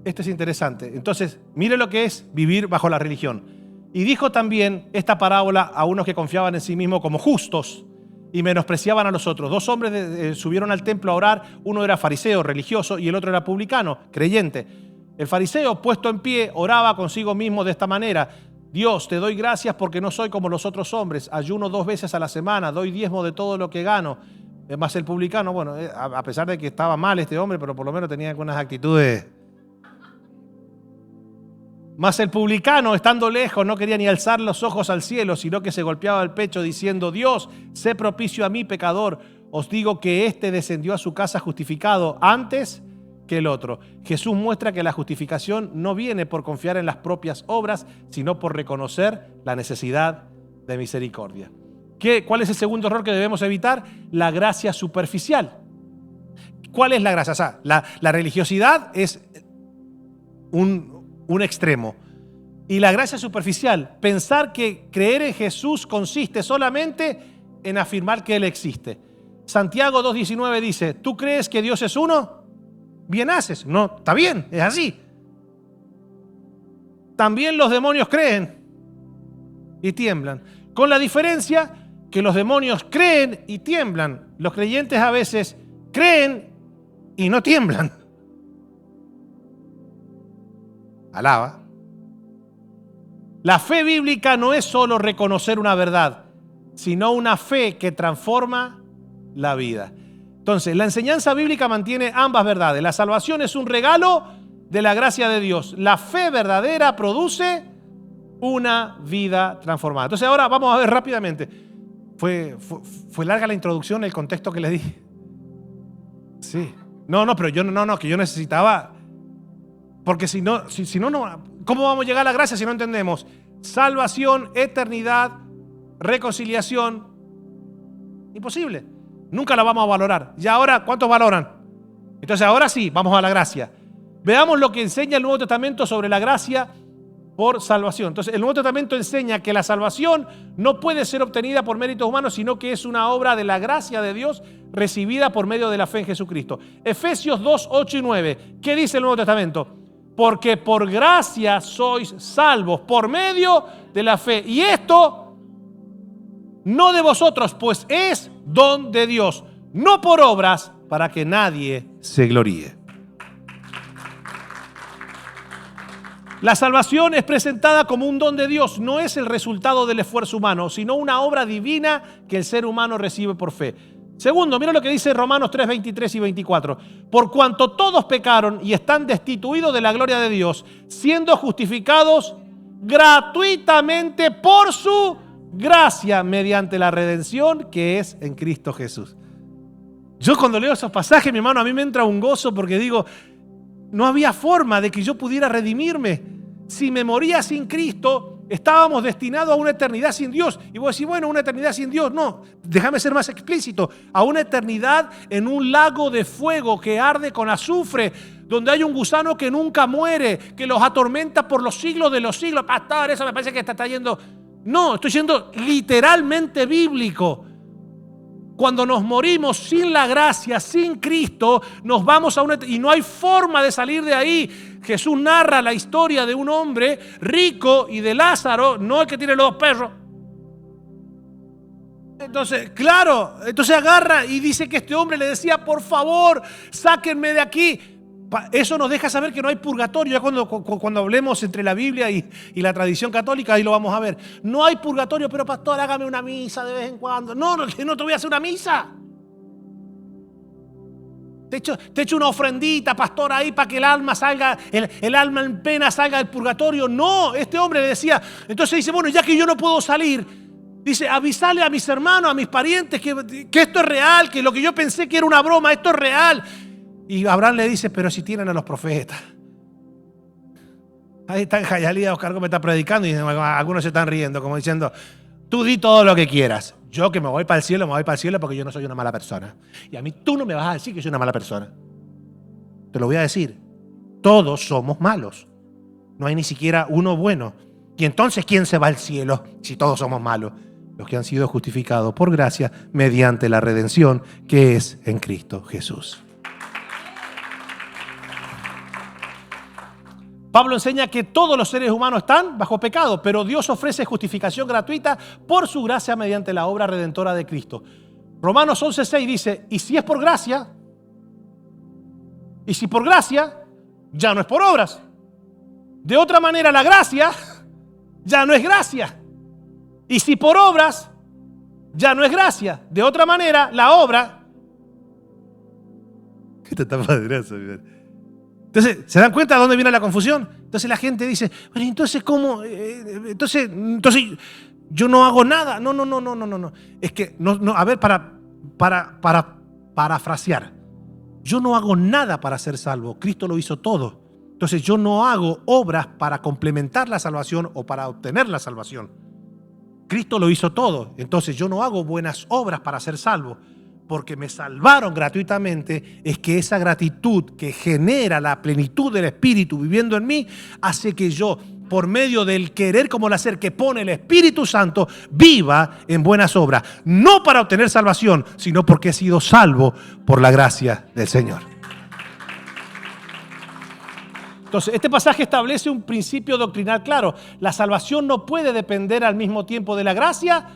esto es interesante. Entonces, mire lo que es vivir bajo la religión. Y dijo también esta parábola a unos que confiaban en sí mismos como justos y menospreciaban a los otros. Dos hombres subieron al templo a orar. Uno era fariseo, religioso, y el otro era publicano, creyente. El fariseo, puesto en pie, oraba consigo mismo de esta manera: Dios, te doy gracias porque no soy como los otros hombres. Ayuno 2 veces a la semana, doy diezmo de todo lo que gano. Más el publicano, bueno, a pesar de que estaba mal este hombre, pero por lo menos tenía algunas actitudes. Mas el publicano, estando lejos, no quería ni alzar los ojos al cielo, sino que se golpeaba el pecho diciendo: Dios, sé propicio a mí, pecador. Os digo que éste descendió a su casa justificado antes que el otro. Jesús muestra que la justificación no viene por confiar en las propias obras, sino por reconocer la necesidad de misericordia. ¿Cuál es el segundo error que debemos evitar? La gracia superficial. ¿Cuál es la gracia? O sea, la religiosidad es un extremo. Y la gracia superficial, pensar que creer en Jesús consiste solamente en afirmar que Él existe. Santiago 2:19 dice: ¿tú crees que Dios es uno? Bien haces. No, está bien, es así. También los demonios creen y tiemblan. Con la diferencia que los demonios creen y tiemblan. Los creyentes a veces creen y no tiemblan. Alaba. La fe bíblica no es solo reconocer una verdad, sino una fe que transforma la vida. Entonces, la enseñanza bíblica mantiene ambas verdades. La salvación es un regalo de la gracia de Dios. La fe verdadera produce una vida transformada. Entonces, ahora vamos a ver rápidamente. Fue larga la introducción, el contexto que le di. Sí. Pero yo necesitaba. Porque si no, ¿cómo vamos a llegar a la gracia si no entendemos? Salvación, eternidad, reconciliación. Imposible. Nunca la vamos a valorar. ¿Y ahora cuántos valoran? Entonces ahora sí, vamos a la gracia. Veamos lo que enseña el Nuevo Testamento sobre la gracia por salvación. Entonces el Nuevo Testamento enseña que la salvación no puede ser obtenida por méritos humanos, sino que es una obra de la gracia de Dios recibida por medio de la fe en Jesucristo. Efesios 2, 8 y 9. ¿Qué dice el Nuevo Testamento? Porque por gracia sois salvos por medio de la fe. Y esto no de vosotros, pues es don de Dios, no por obras, para que nadie se gloríe. La salvación es presentada como un don de Dios, no es el resultado del esfuerzo humano, sino una obra divina que el ser humano recibe por fe. Segundo, mira lo que dice Romanos 3, 23 y 24. Por cuanto todos pecaron y están destituidos de la gloria de Dios, siendo justificados gratuitamente por su gracia mediante la redención que es en Cristo Jesús. Yo cuando leo esos pasajes, mi hermano, a mí me entra un gozo porque digo, no había forma de que yo pudiera redimirme. Si me moría sin Cristo, estábamos destinados a una eternidad sin Dios. Y vos decís, bueno, una eternidad sin Dios. No, déjame ser más explícito. A una eternidad en un lago de fuego que arde con azufre, donde hay un gusano que nunca muere, que los atormenta por los siglos de los siglos. Pastor, eso me parece que está trayendo... No, estoy siendo literalmente bíblico. Cuando nos morimos sin la gracia, sin Cristo, nos vamos a una... Y no hay forma de salir de ahí. Jesús narra la historia de un hombre rico y de Lázaro, no el que tiene los dos perros. Entonces, claro, entonces agarra y dice que este hombre le decía, por favor, sáquenme de aquí. Eso nos deja saber que no hay purgatorio. Ya cuando hablemos entre la Biblia y la tradición católica, ahí lo vamos a ver. No hay purgatorio, pero pastor, hágame una misa de vez en cuando. No te voy a hacer una misa. Te echo una ofrendita, pastor, ahí para que el alma salga, el alma en pena salga del purgatorio. No, este hombre le decía, entonces dice, bueno, ya que yo no puedo salir, dice, avisale a mis hermanos, a mis parientes que esto es real, que lo que yo pensé que era una broma, esto es real. Y Abraham le dice, pero si tienen a los profetas. Ahí está en Jayalía, Oscar Gómez está predicando y algunos se están riendo, como diciendo, tú di todo lo que quieras. Yo que me voy para el cielo porque yo no soy una mala persona. Y a mí tú no me vas a decir que soy una mala persona. Te lo voy a decir. Todos somos malos. No hay ni siquiera uno bueno. Y entonces, ¿quién se va al cielo si todos somos malos? Los que han sido justificados por gracia mediante la redención que es en Cristo Jesús. Pablo enseña que todos los seres humanos están bajo pecado, pero Dios ofrece justificación gratuita por su gracia mediante la obra redentora de Cristo. Romanos 11:6 dice, y si es por gracia, y si por gracia, ya no es por obras. De otra manera, la gracia ya no es gracia. Y si por obras, ya no es gracia. De otra manera, la obra... Esto está poderoso, entonces, ¿se dan cuenta de dónde viene la confusión? Entonces la gente dice, pero entonces ¿cómo? Entonces yo no hago nada. No. Es que, a ver, para parafrasear. Yo no hago nada para ser salvo. Cristo lo hizo todo. Entonces yo no hago obras para complementar la salvación o para obtener la salvación. Cristo lo hizo todo. Entonces yo no hago buenas obras para ser salvo. Porque me salvaron gratuitamente, es que esa gratitud que genera la plenitud del Espíritu viviendo en mí, hace que yo, por medio del querer como el hacer que pone el Espíritu Santo, viva en buenas obras. No para obtener salvación, sino porque he sido salvo por la gracia del Señor. Entonces, este pasaje establece un principio doctrinal claro. La salvación no puede depender al mismo tiempo de la gracia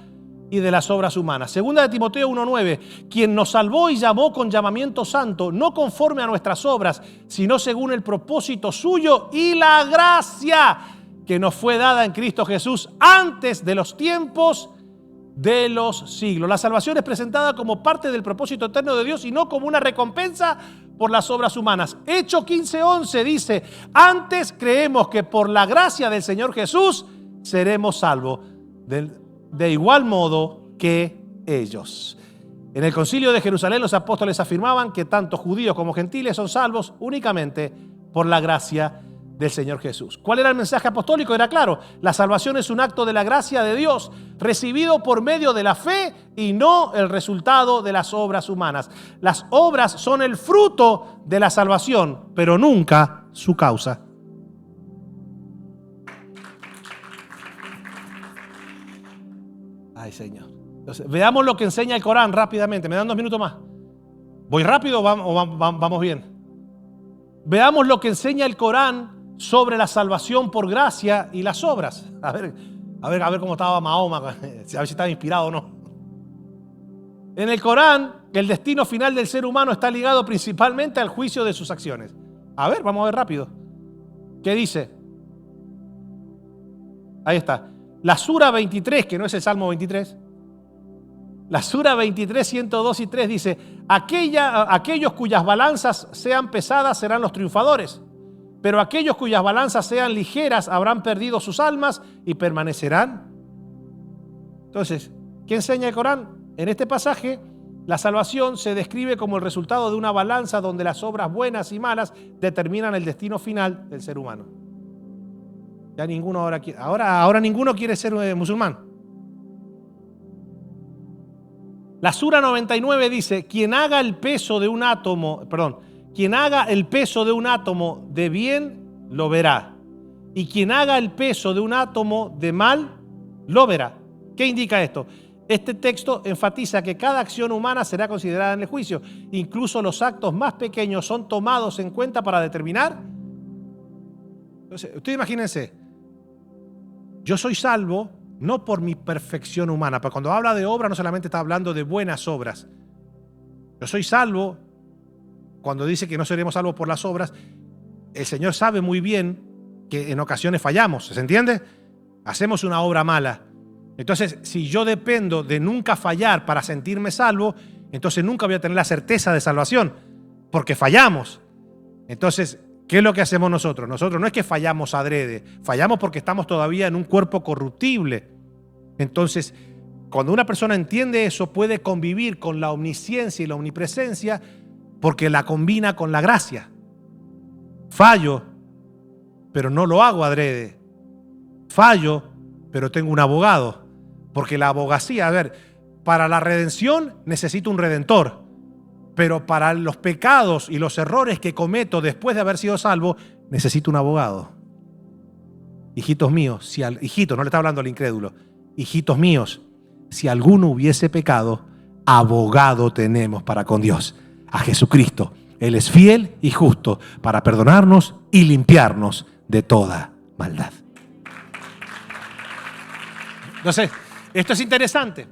y de las obras humanas. Segunda de Timoteo 1:9, quien nos salvó y llamó con llamamiento santo, no conforme a nuestras obras, sino según el propósito suyo y la gracia que nos fue dada en Cristo Jesús antes de los tiempos de los siglos. La salvación es presentada como parte del propósito eterno de Dios y no como una recompensa por las obras humanas. Hechos 15:11 dice, antes creemos que por la gracia del Señor Jesús seremos salvos. De igual modo que ellos. En el concilio de Jerusalén los apóstoles afirmaban que tanto judíos como gentiles son salvos únicamente por la gracia del Señor Jesús. ¿Cuál era el mensaje apostólico? Era claro, la salvación es un acto de la gracia de Dios, recibido por medio de la fe y no el resultado de las obras humanas. Las obras son el fruto de la salvación, pero nunca su causa. Ay, Señor. Entonces, veamos lo que enseña el Corán rápidamente. ¿Me dan 2 minutos más? ¿Voy rápido o vamos bien? Veamos lo que enseña el Corán sobre la salvación por gracia y las obras. A ver cómo estaba Mahoma, a ver si estaba inspirado o no. En el Corán, el destino final del ser humano está ligado principalmente al juicio de sus acciones. A ver, vamos a ver rápido. ¿Qué dice? Ahí está. La Sura 23, que no es el Salmo 23. La Sura 23, 102 y 3 dice, aquellos cuyas balanzas sean pesadas serán los triunfadores, pero aquellos cuyas balanzas sean ligeras habrán perdido sus almas y permanecerán. Entonces, ¿qué enseña el Corán? En este pasaje, la salvación se describe como el resultado de una balanza donde las obras buenas y malas determinan el destino final del ser humano. Ya ninguno ahora ninguno quiere ser musulmán. La Sura 99 dice, quien haga el peso de un átomo de bien, lo verá. Y quien haga el peso de un átomo de mal, lo verá. ¿Qué indica esto? Este texto enfatiza que cada acción humana será considerada en el juicio. Incluso los actos más pequeños son tomados en cuenta para determinar. Entonces, ustedes imagínense, yo soy salvo no por mi perfección humana, pero cuando habla de obra no solamente está hablando de buenas obras. Yo soy salvo, cuando dice que no seremos salvos por las obras, el Señor sabe muy bien que en ocasiones fallamos, ¿se entiende? Hacemos una obra mala. Entonces, si yo dependo de nunca fallar para sentirme salvo, entonces nunca voy a tener la certeza de salvación, porque fallamos. Entonces, ¿qué es lo que hacemos nosotros? Nosotros no es que fallamos adrede, fallamos porque estamos todavía en un cuerpo corruptible. Entonces, cuando una persona entiende eso, puede convivir con la omnisciencia y la omnipresencia porque la combina con la gracia. Fallo, pero no lo hago adrede. Fallo, pero tengo un abogado. Porque la abogacía, para la redención necesito un redentor. Pero para los pecados y los errores que cometo después de haber sido salvo, necesito un abogado. Hijitos míos, hijito, no le está hablando al incrédulo. Hijitos míos, si alguno hubiese pecado, abogado tenemos para con Dios, a Jesucristo. Él es fiel y justo para perdonarnos y limpiarnos de toda maldad. Entonces, esto es interesante.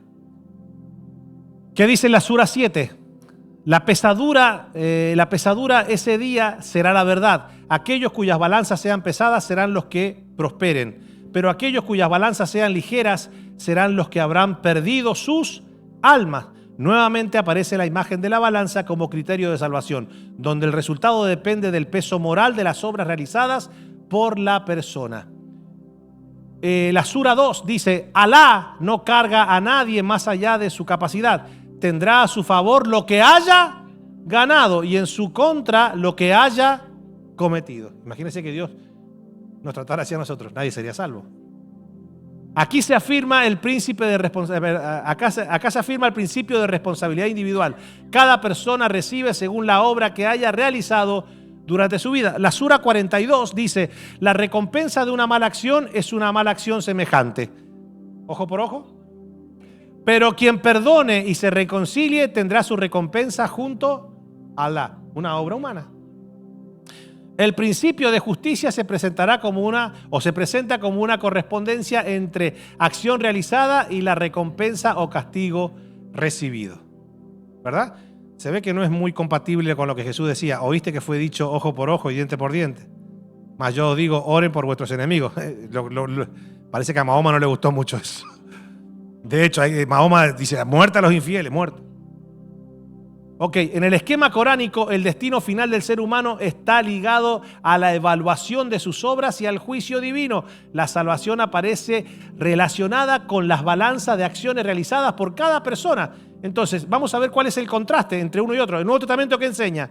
¿Qué dice la Sura 7? La pesadura ese día será la verdad. Aquellos cuyas balanzas sean pesadas serán los que prosperen. Pero aquellos cuyas balanzas sean ligeras serán los que habrán perdido sus almas. Nuevamente aparece la imagen de la balanza como criterio de salvación, donde el resultado depende del peso moral de las obras realizadas por la persona. La Sura 2 dice, Alá no carga a nadie más allá de su capacidad. Tendrá a su favor lo que haya ganado y en su contra lo que haya cometido. Imagínense que Dios nos tratara así a nosotros, nadie sería salvo. Aquí se afirma el principio de responsabilidad. Acá se afirma el principio de responsabilidad individual. Cada persona recibe según la obra que haya realizado durante su vida. La Sura 42 dice, la recompensa de una mala acción es una mala acción semejante. Ojo por ojo. Pero quien perdone y se reconcilie tendrá su recompensa junto a Alá, una obra humana. El principio de justicia se presenta como una correspondencia entre acción realizada y la recompensa o castigo recibido. ¿Verdad? Se ve que no es muy compatible con lo que Jesús decía. Oíste que fue dicho ojo por ojo y diente por diente. Mas yo os digo, oren por vuestros enemigos. Parece que a Mahoma no le gustó mucho eso. De hecho, Mahoma dice, muerte a los infieles, muerto. Ok, en el esquema coránico, el destino final del ser humano está ligado a la evaluación de sus obras y al juicio divino. La salvación aparece relacionada con las balanzas de acciones realizadas por cada persona. Entonces, vamos a ver cuál es el contraste entre uno y otro. El Nuevo Testamento, ¿qué enseña?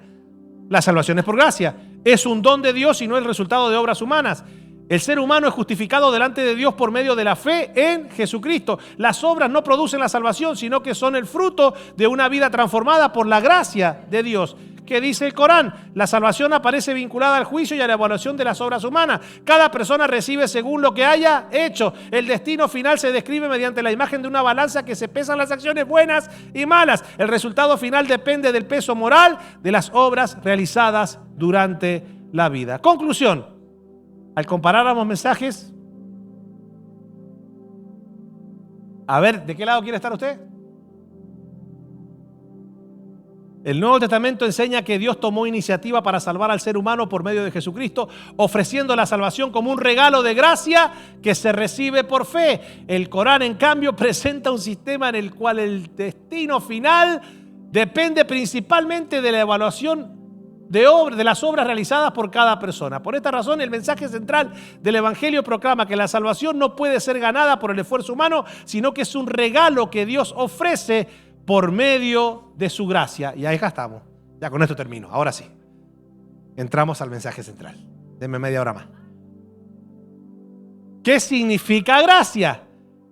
La salvación es por gracia. Es un don de Dios y no el resultado de obras humanas. El ser humano es justificado delante de Dios por medio de la fe en Jesucristo. Las obras no producen la salvación, sino que son el fruto de una vida transformada por la gracia de Dios. ¿Qué dice el Corán? La salvación aparece vinculada al juicio y a la evaluación de las obras humanas. Cada persona recibe según lo que haya hecho. El destino final se describe mediante la imagen de una balanza que se pesan las acciones buenas y malas. El resultado final depende del peso moral de las obras realizadas durante la vida. Conclusión. Al comparar ambos mensajes, a ver, ¿de qué lado quiere estar usted? El Nuevo Testamento enseña que Dios tomó iniciativa para salvar al ser humano por medio de Jesucristo, ofreciendo la salvación como un regalo de gracia que se recibe por fe. El Corán, en cambio, presenta un sistema en el cual el destino final depende principalmente de la evaluación de las obras realizadas por cada persona. Por esta razón, el mensaje central del Evangelio proclama que la salvación no puede ser ganada por el esfuerzo humano, sino que es un regalo que Dios ofrece por medio de su gracia. Y ahí estamos. Ya con esto termino. Ahora sí. Entramos al mensaje central. Denme media hora más. ¿Qué significa gracia?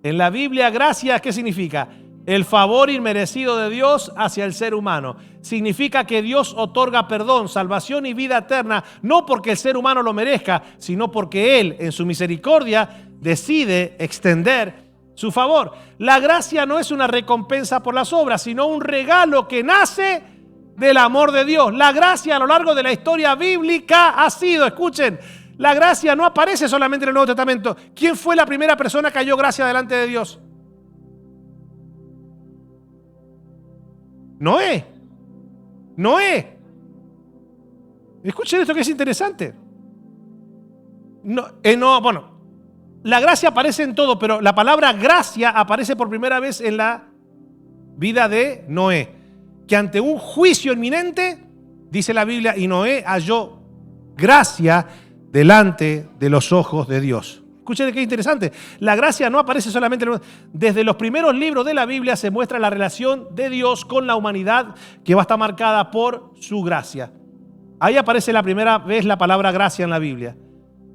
En la Biblia, gracia, ¿qué significa? El favor inmerecido de Dios hacia el ser humano. Significa que Dios otorga perdón, salvación y vida eterna, no porque el ser humano lo merezca, sino porque Él, en su misericordia, decide extender su favor. La gracia no es una recompensa por las obras, sino un regalo que nace del amor de Dios. La gracia a lo largo de la historia bíblica ha sido, escuchen, la gracia no aparece solamente en el Nuevo Testamento. ¿Quién fue la primera persona que halló gracia delante de Dios? Noé. Noé. Escuchen esto que es interesante. Bueno, la gracia aparece en todo, pero la palabra gracia aparece por primera vez en la vida de Noé, que ante un juicio inminente, dice la Biblia, y Noé halló gracia delante de los ojos de Dios. Escuchen qué interesante. La gracia no aparece solamente desde los primeros libros de la Biblia se muestra la relación de Dios con la humanidad que va a estar marcada por su gracia. Ahí aparece la primera vez la palabra gracia en la Biblia.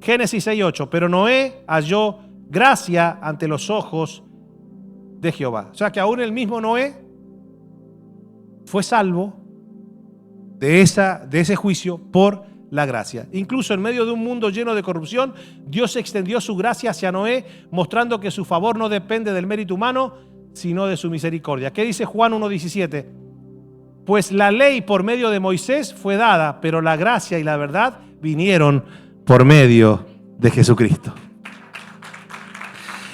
Génesis 6:8. Pero Noé halló gracia ante los ojos de Jehová. O sea que aún el mismo Noé fue salvo de ese juicio por la gracia. Incluso en medio de un mundo lleno de corrupción, Dios extendió su gracia hacia Noé, mostrando que su favor no depende del mérito humano, sino de su misericordia. ¿Qué dice Juan 1:17? Pues la ley por medio de Moisés fue dada, pero la gracia y la verdad vinieron por medio de Jesucristo.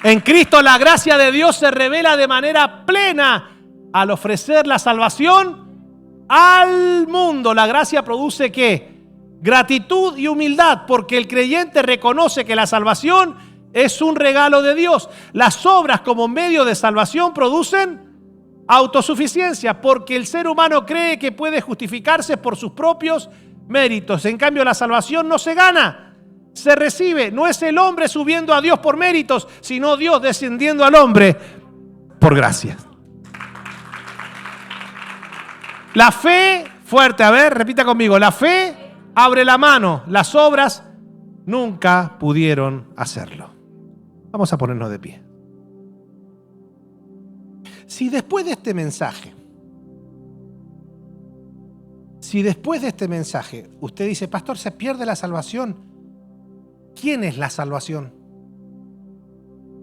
En Cristo la gracia de Dios se revela de manera plena al ofrecer la salvación al mundo. La gracia produce ¿qué? Gratitud y humildad, porque el creyente reconoce que la salvación es un regalo de Dios. Las obras como medio de salvación producen autosuficiencia, porque el ser humano cree que puede justificarse por sus propios méritos. En cambio, la salvación no se gana, se recibe. No es el hombre subiendo a Dios por méritos, sino Dios descendiendo al hombre por gracia. La fe, fuerte, a ver, repita conmigo, la fe abre la mano, las obras nunca pudieron hacerlo. Vamos a ponernos de pie. Si después de este mensaje, usted dice, pastor, se pierde la salvación, ¿quién es la salvación?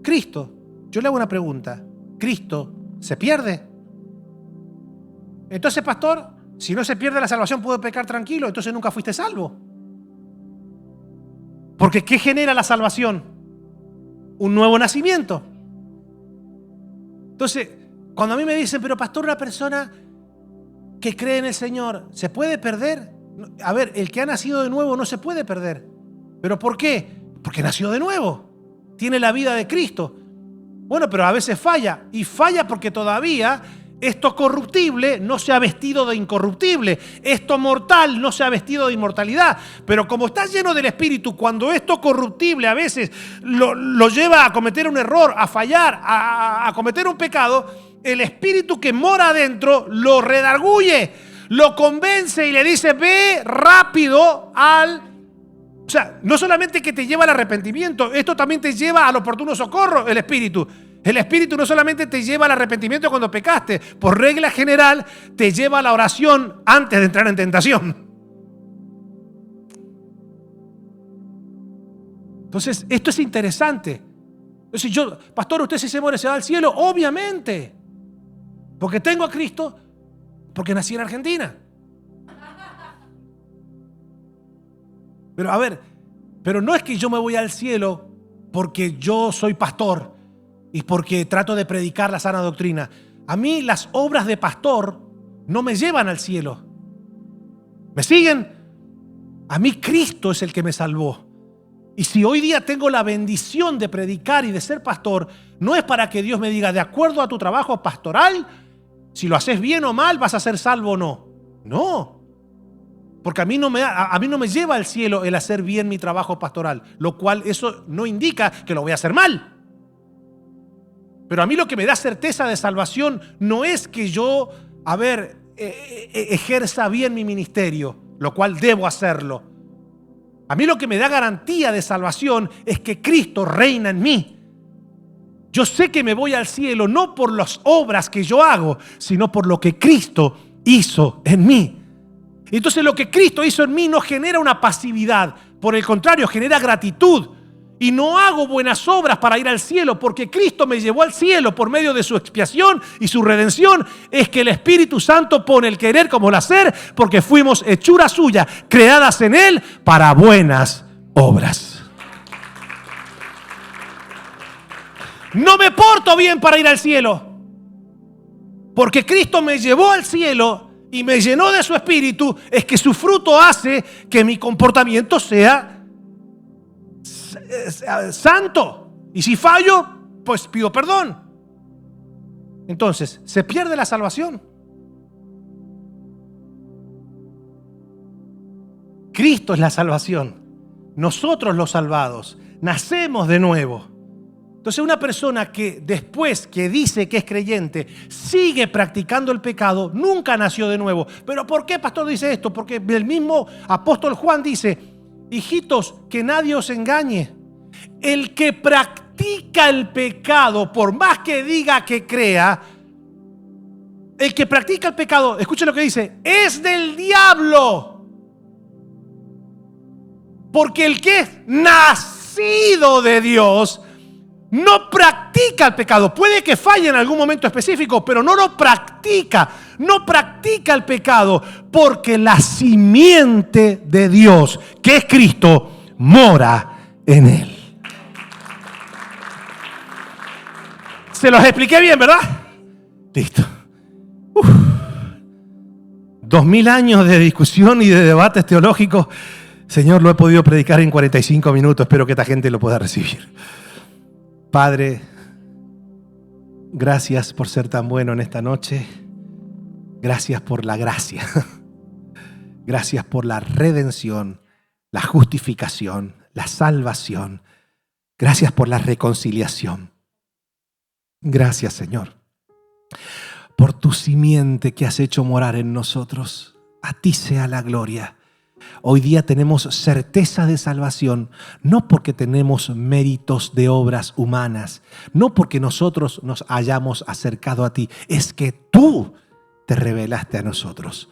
Cristo. Yo le hago una pregunta, ¿Cristo se pierde? Entonces, pastor, si no se pierde la salvación, ¿puedo pecar tranquilo? Entonces nunca fuiste salvo. Porque ¿qué genera la salvación? Un nuevo nacimiento. Entonces, cuando a mí me dicen, pero pastor, una persona que cree en el Señor, ¿se puede perder? A ver, el que ha nacido de nuevo no se puede perder. ¿Pero por qué? Porque nació de nuevo. Tiene la vida de Cristo. Bueno, pero a veces falla. Y falla porque todavía esto corruptible no se ha vestido de incorruptible. Esto mortal no se ha vestido de inmortalidad. Pero como está lleno del Espíritu, cuando esto corruptible a veces lo lleva a cometer un error, a fallar, a cometer un pecado, el Espíritu que mora adentro lo redarguye, lo convence y le dice, ve rápido O sea, no solamente que te lleva al arrepentimiento, esto también te lleva al oportuno socorro, el Espíritu. El Espíritu no solamente te lleva al arrepentimiento cuando pecaste, por regla general te lleva a la oración antes de entrar en tentación. Entonces, esto es interesante. Entonces pastor, ¿usted si se muere se va al cielo? Obviamente. Porque tengo a Cristo, porque nací en Argentina. Pero a ver, pero no es que yo me voy al cielo porque yo soy pastor y porque trato de predicar la sana doctrina. A mí las obras de pastor no me llevan al cielo. ¿Me siguen? A mí Cristo es el que me salvó. Y si hoy día tengo la bendición de predicar y de ser pastor, no es para que Dios me diga, de acuerdo a tu trabajo pastoral, si lo haces bien o mal, vas a ser salvo o no. No. Porque a mí no me lleva al cielo el hacer bien mi trabajo pastoral, lo cual eso no indica que lo voy a hacer mal. Pero a mí lo que me da certeza de salvación no es que yo, ejerza bien mi ministerio, lo cual debo hacerlo. A mí lo que me da garantía de salvación es que Cristo reina en mí. Yo sé que me voy al cielo no por las obras que yo hago, sino por lo que Cristo hizo en mí. Entonces lo que Cristo hizo en mí no genera una pasividad, por el contrario, genera gratitud. Y no hago buenas obras para ir al cielo, porque Cristo me llevó al cielo por medio de su expiación y su redención. Es que el Espíritu Santo pone el querer como el hacer, porque fuimos hechura suya, creadas en Él para buenas obras. No me porto bien para ir al cielo, porque Cristo me llevó al cielo y me llenó de su Espíritu. Es que su fruto hace que mi comportamiento sea santo. Y si fallo, pues pido perdón. Entonces, se pierde la salvación. Cristo es la salvación. Nosotros los salvados nacemos de nuevo. Entonces una persona que después que dice que es creyente sigue practicando el pecado, nunca nació de nuevo. ¿Pero por qué, pastor, dice esto? Porque el mismo apóstol Juan dice: hijitos, que nadie os engañe. El que practica el pecado, por más que diga que crea, el que practica el pecado, escuchen lo que dice, es del diablo. Porque el que es nacido de Dios no practica el pecado. Puede que falle en algún momento específico, pero no lo practica. No practica el pecado, porque la simiente de Dios, que es Cristo, mora en él. Se los expliqué bien, ¿verdad? Listo. 2000 años de discusión y de debates teológicos. Señor, lo he podido predicar en 45 minutos. Espero que esta gente lo pueda recibir. Padre, gracias por ser tan bueno en esta noche. Gracias por la gracia. Gracias por la redención, la justificación, la salvación. Gracias por la reconciliación. Gracias, Señor, por tu simiente que has hecho morar en nosotros. A ti sea la gloria. Hoy día tenemos certeza de salvación, no porque tenemos méritos de obras humanas, no porque nosotros nos hayamos acercado a ti, es que tú te revelaste a nosotros.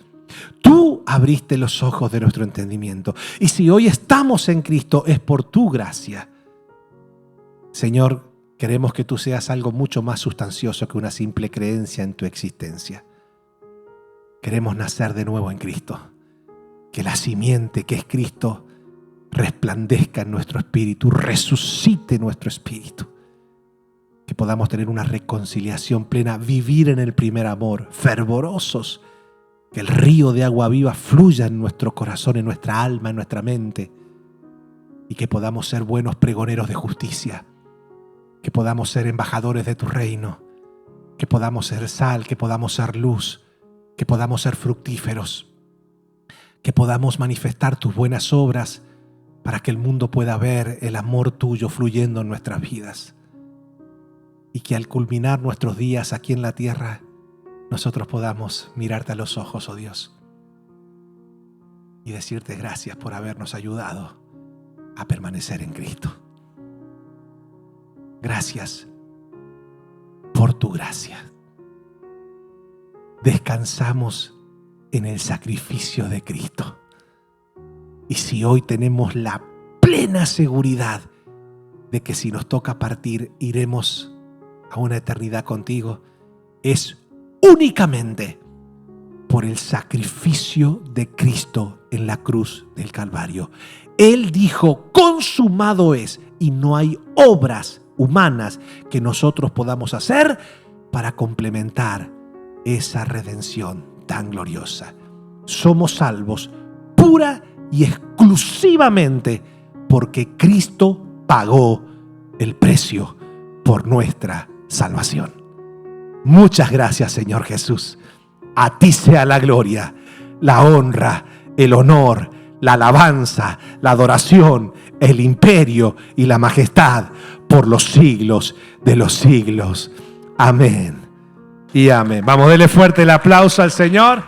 Tú abriste los ojos de nuestro entendimiento. Y si hoy estamos en Cristo es por tu gracia. Señor, queremos que tú seas algo mucho más sustancioso que una simple creencia en tu existencia. Queremos nacer de nuevo en Cristo. Que la simiente que es Cristo resplandezca en nuestro espíritu, resucite nuestro espíritu. Que podamos tener una reconciliación plena, vivir en el primer amor, fervorosos. Que el río de agua viva fluya en nuestro corazón, en nuestra alma, en nuestra mente. Y que podamos ser buenos pregoneros de justicia. Que podamos ser embajadores de tu reino. Que podamos ser sal, que podamos ser luz. Que podamos ser fructíferos. Que podamos manifestar tus buenas obras para que el mundo pueda ver el amor tuyo fluyendo en nuestras vidas. Y que al culminar nuestros días aquí en la tierra, nosotros podamos mirarte a los ojos, oh Dios, y decirte gracias por habernos ayudado a permanecer en Cristo. Gracias por tu gracia. Descansamos en el sacrificio de Cristo. Y si hoy tenemos la plena seguridad de que si nos toca partir, iremos a una eternidad contigo, es únicamente por el sacrificio de Cristo en la cruz del Calvario. Él dijo, consumado es, y no hay obras humanas que nosotros podamos hacer para complementar esa redención. tan gloriosa. Somos salvos pura y exclusivamente porque Cristo pagó el precio por nuestra salvación. Muchas gracias, Señor Jesús. A ti sea la gloria, la honra, el honor, la alabanza, la adoración, el imperio y la majestad por los siglos de los siglos. Amén y amén. Vamos, denle fuerte el aplauso al Señor.